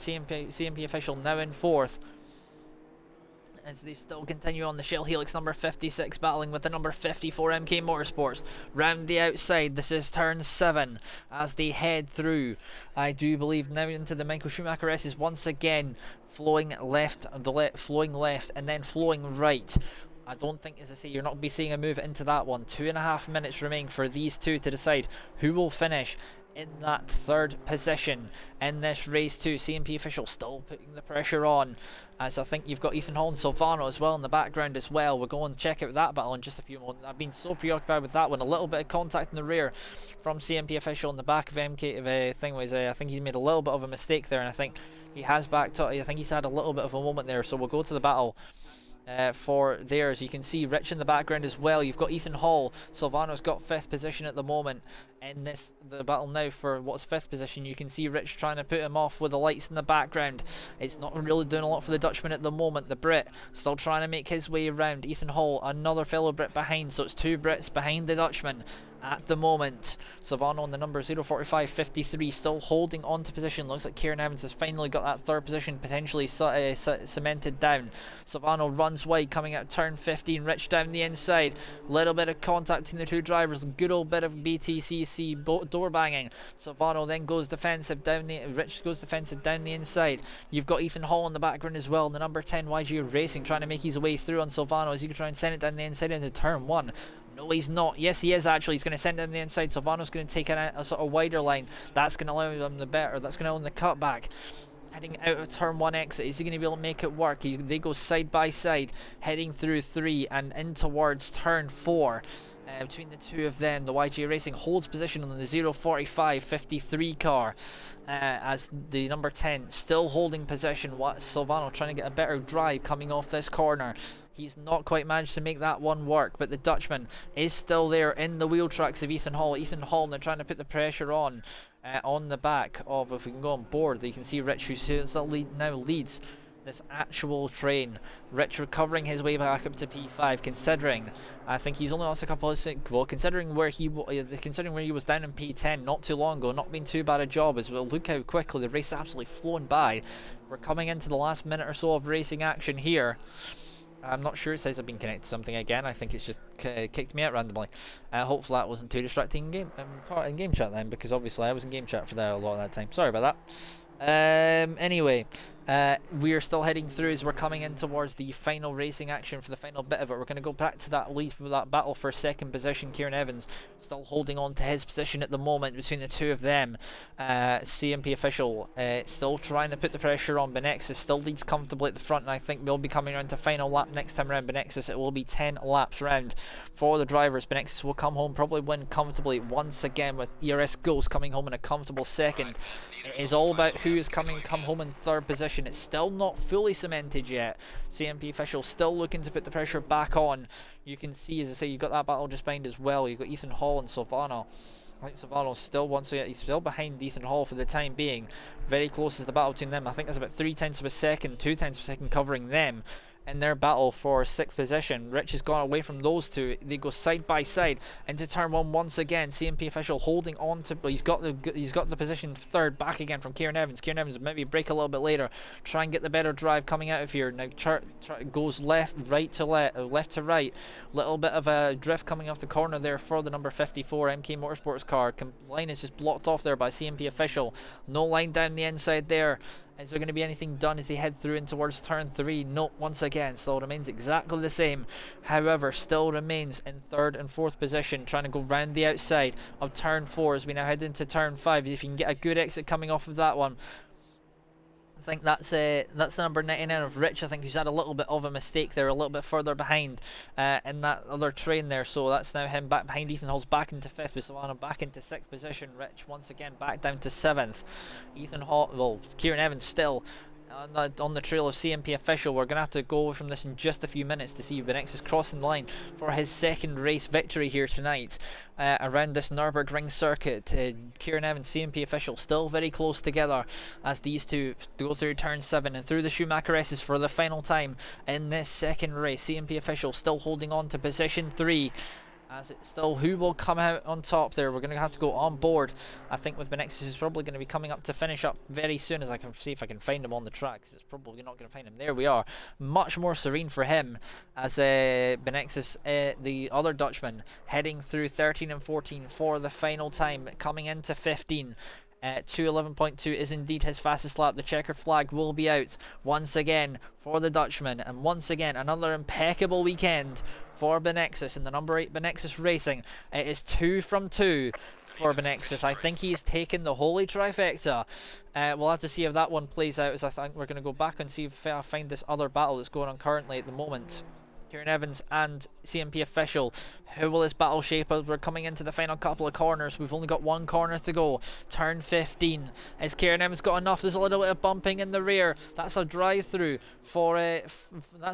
CMP official now in 4th. As they still continue on, the Shell Helix number 56 battling with the number 54 MK Motorsports. Round the outside, this is turn 7 as they head through. I do believe now into the Michael Schumacher S's once again, flowing left, flowing left and then flowing right. I don't think, as I say, you're not going to be seeing a move into that one. 2.5 minutes remaining for these two to decide who will finish in that 3rd position in this race 2. CMP official still putting the pressure on, as I think you've got Ethan Hall and Silvano as well in the background as well. We'll go and check out that battle in just a few moments. I've been so preoccupied with that one. A little bit of contact in the rear from CMP official in the back of MK thing was, I think he made a little bit of a mistake there, and I think he has backed up. I think he's had a little bit of a moment there, so we'll go to the battle. For there, as you can see, Rich in the background as well. You've got Ethan Hall. Silvano's got 5th position at the moment in the battle now for what's 5th position. You can see Rich trying to put him off with the lights in the background. It's not really doing a lot for the Dutchman at the moment. The Brit still trying to make his way around. Ethan Hall, another fellow Brit behind, so it's 2 Brits behind the Dutchman at the moment. Silvano on the number 04553 still holding on to position. Looks like Kieran Evans has finally got that 3rd position potentially cemented down. Silvano runs wide coming out turn 15. Rich down the inside. Little bit of contact between the two drivers. Good old bit of BTCC door banging. Silvano then goes defensive down the Rich goes defensive down the inside. You've got Ethan Hall in the background as well. The number 10 YG Racing trying to make his way through on Silvano as he can try and send it down the inside into turn 1. No, he's not. Yes, he is actually. He's going to send it on the inside. Silvano's going to take a sort of wider line. That's going to allow him the better. That's going to allow him the cutback. heading out of turn 1 exit. Is he going to be able to make it work? They go side by side, heading through 3 and in towards turn 4. Between the two of them, the YG Racing holds position on the 045-53 car, as the number 10 still holding position. Silvano trying to get a better drive coming off this corner. He's not quite managed to make that one work, but the Dutchman is still there in the wheel tracks of Ethan Hall. Ethan Hall now trying to put the pressure on the back of, if we can go on board, you can see Rich, who now leads this actual train. Rich recovering his way back up to P5, considering I think he's only lost a couple of considering where he was down in P10 not too long ago. Not been too bad a job as well. Look how quickly the race absolutely flown by. We're coming into the last minute or so of racing action here. I'm not sure. It says I've been connected to something again. I think it's just kicked me out randomly. Hopefully that wasn't too distracting in game chat then, because obviously I was in game chat for a lot of that time. Sorry about that. Anyway, we are still heading through as we're coming in towards the final racing action for the final bit of it. We're going to go back to that lead for that battle for second position. Kieran Evans still holding on to his position at the moment between the two of them. CMP official still trying to put the pressure on. Benexus still leads comfortably at the front, and I think we'll be coming around to final lap next time around. Benexus, it will be 10 laps round for the drivers. Benexus will come home, probably win comfortably once again, with ERS Ghost coming home in a comfortable second. It is all about who is come home in third position. It's still not fully cemented yet. CMP official still looking to put the pressure back on. You can see, as I say, you've got that battle just behind as well. You've got Ethan Hall and Silvano. I think Silvano still he's still behind Ethan Hall for the time being. Very close as the battle between them. I think there's about 0.3 of a second, 0.2 of a second covering them in their battle for 6th position. Rich has gone away from those two. They go side by side into turn 1 once again. CMP official holding on to, but he's got the position third back again from Kieran Evans. Kieran Evans maybe break a little bit later, try and get the better drive coming out of here. Now goes left to right. Little bit of a drift coming off the corner there for the number 54 MK Motorsports car. Line is just blocked off there by CMP official. No line down the inside there. Is there going to be anything done as they head through in towards turn 3? No, once again, still remains exactly the same. However, still remains in 3rd and 4th position, trying to go round the outside of turn 4 as we now head into turn 5. If you can get a good exit coming off of that one. I think that's the number 99 of Rich, I think, who's had a little bit of a mistake there, a little bit further behind in that other train there. So that's now him back behind. Ethan Hall's back into 5th, with Silvano back into 6th position. Rich once again back down to 7th. Ethan Hall, well, Kieran Evans still on the trail of CMP official. We're going to have to go away from this in just a few minutes to see if Benexus is crossing the line for his 2nd race victory here tonight around this Nürburgring circuit. Kieran Evans, CMP official, still very close together as these two go through turn 7 and through the Schumacher S's for the final time in this 2nd race. CMP official still holding on to position 3. As it's still who will come out on top there. We're going to have to go on board. I think with Benexus is probably going to be coming up to finish up very soon, as I can see if I can find him on the track, because it's probably not going to find him. There we are. Much more serene for him as Benexus, the other Dutchman, heading through 13 and 14 for the final time, coming into 15. 2:11.2 is indeed his fastest lap. The checkered flag will be out once again for the Dutchman, and once again another impeccable weekend for Benexus and the number 8 Benexus Racing. It is 2 from 2 for Benexus. I think he's taken the holy trifecta. We'll have to see if that one plays out, as I think we're going to go back and see if I find this other battle that's going on currently at the moment. Kieran Evans and CMP official. How will this battle shape as we're coming into the final couple of corners? We've only got one corner to go. Turn 15. Has Kieran Evans got enough? There's a little bit of bumping in the rear. That's a drive through for I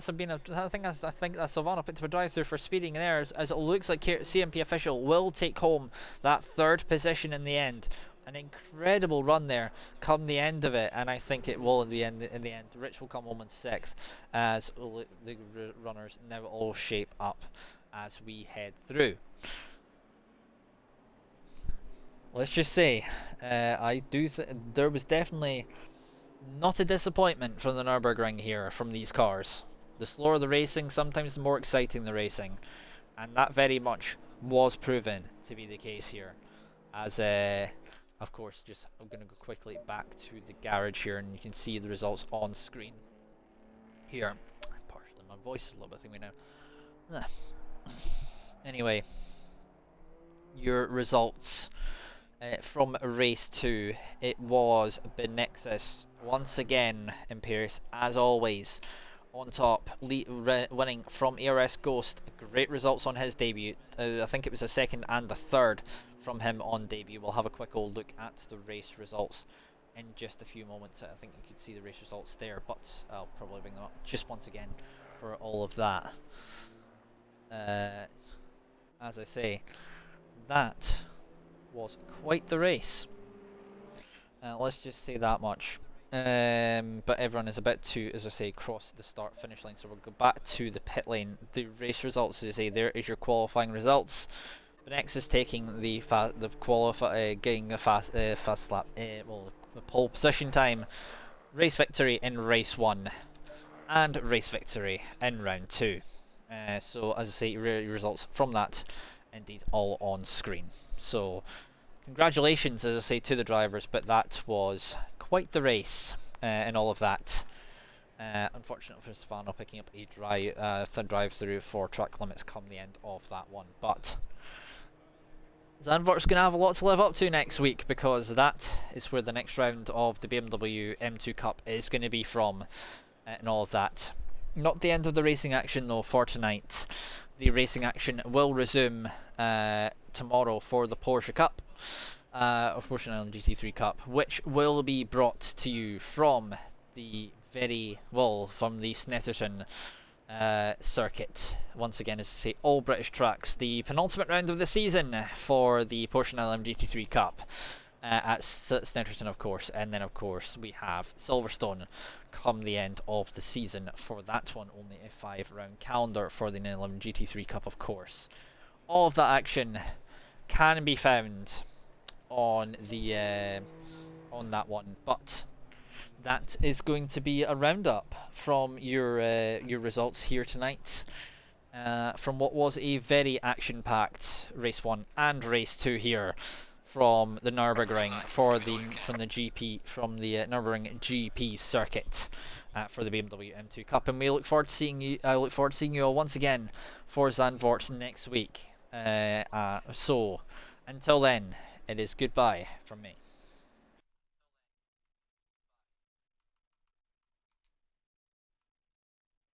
think that's Silvano picked up a drive through for speeding there, as it looks like CMP official will take home that 3rd position in the end. An incredible run there come the end of it, and I think it will in the end. Rich will come home in 6th as the runners now all shape up as we head through. Let's just say there was definitely not a disappointment from the Nürburgring here from these cars. The slower the racing, sometimes the more exciting the racing, and that very much was proven to be the case here. As of course, I'm going to go quickly back to the garage here, and you can see the results on screen here. Partially, my voice is a little bit thingy now. Anyway, your results from race 2, it was Benexus once again in Paris, as always, on top, winning from ERS Ghost. Great results on his debut. I think it was a second and a third from him on debut. We'll have a quick old look at the race results in just a few moments. I think you could see the race results there, but I'll probably bring them up just once again for all of that. As I say, that was quite the race. Let's just say that much. But everyone is about to, as I say, cross the start finish line, so we'll go back to the pit lane. The race results, as I say, there is your qualifying results. Benex is taking the getting the fast lap, well, the pole position time, race victory in race 1, and race victory in round 2. So as I say, results from that, indeed, all on screen. So congratulations, as I say, to the drivers, but that was quite the race and all of that. Unfortunately for Stefano, picking up a drive through for track limits come the end of that one, but Zandvoort's going to have a lot to live up to next week, because that is where the next round of the BMW M2 Cup is going to be from, and all of that. Not the end of the racing action though for tonight. The racing action will resume tomorrow for the Porsche Cup, Porsche Island GT3 Cup, which will be brought to you from the from the Snetterton circuit. Once again, as I say, all British tracks. The penultimate round of the season for the Porsche Island GT3 Cup at Snetterton, of course, and then of course we have Silverstone come the end of the season. For that one, only a 5-round calendar for the 911 GT3 Cup, of course. All of that action can be found on the on that one, but that is going to be a roundup from your results here tonight, from what was a very action-packed race 1 and race 2 here from the Nürburgring from the Nürburgring GP circuit for the BMW M2 Cup, and we look forward to seeing you. I look forward to seeing you all once again for Zandvoort next week. So until then, it is goodbye from me.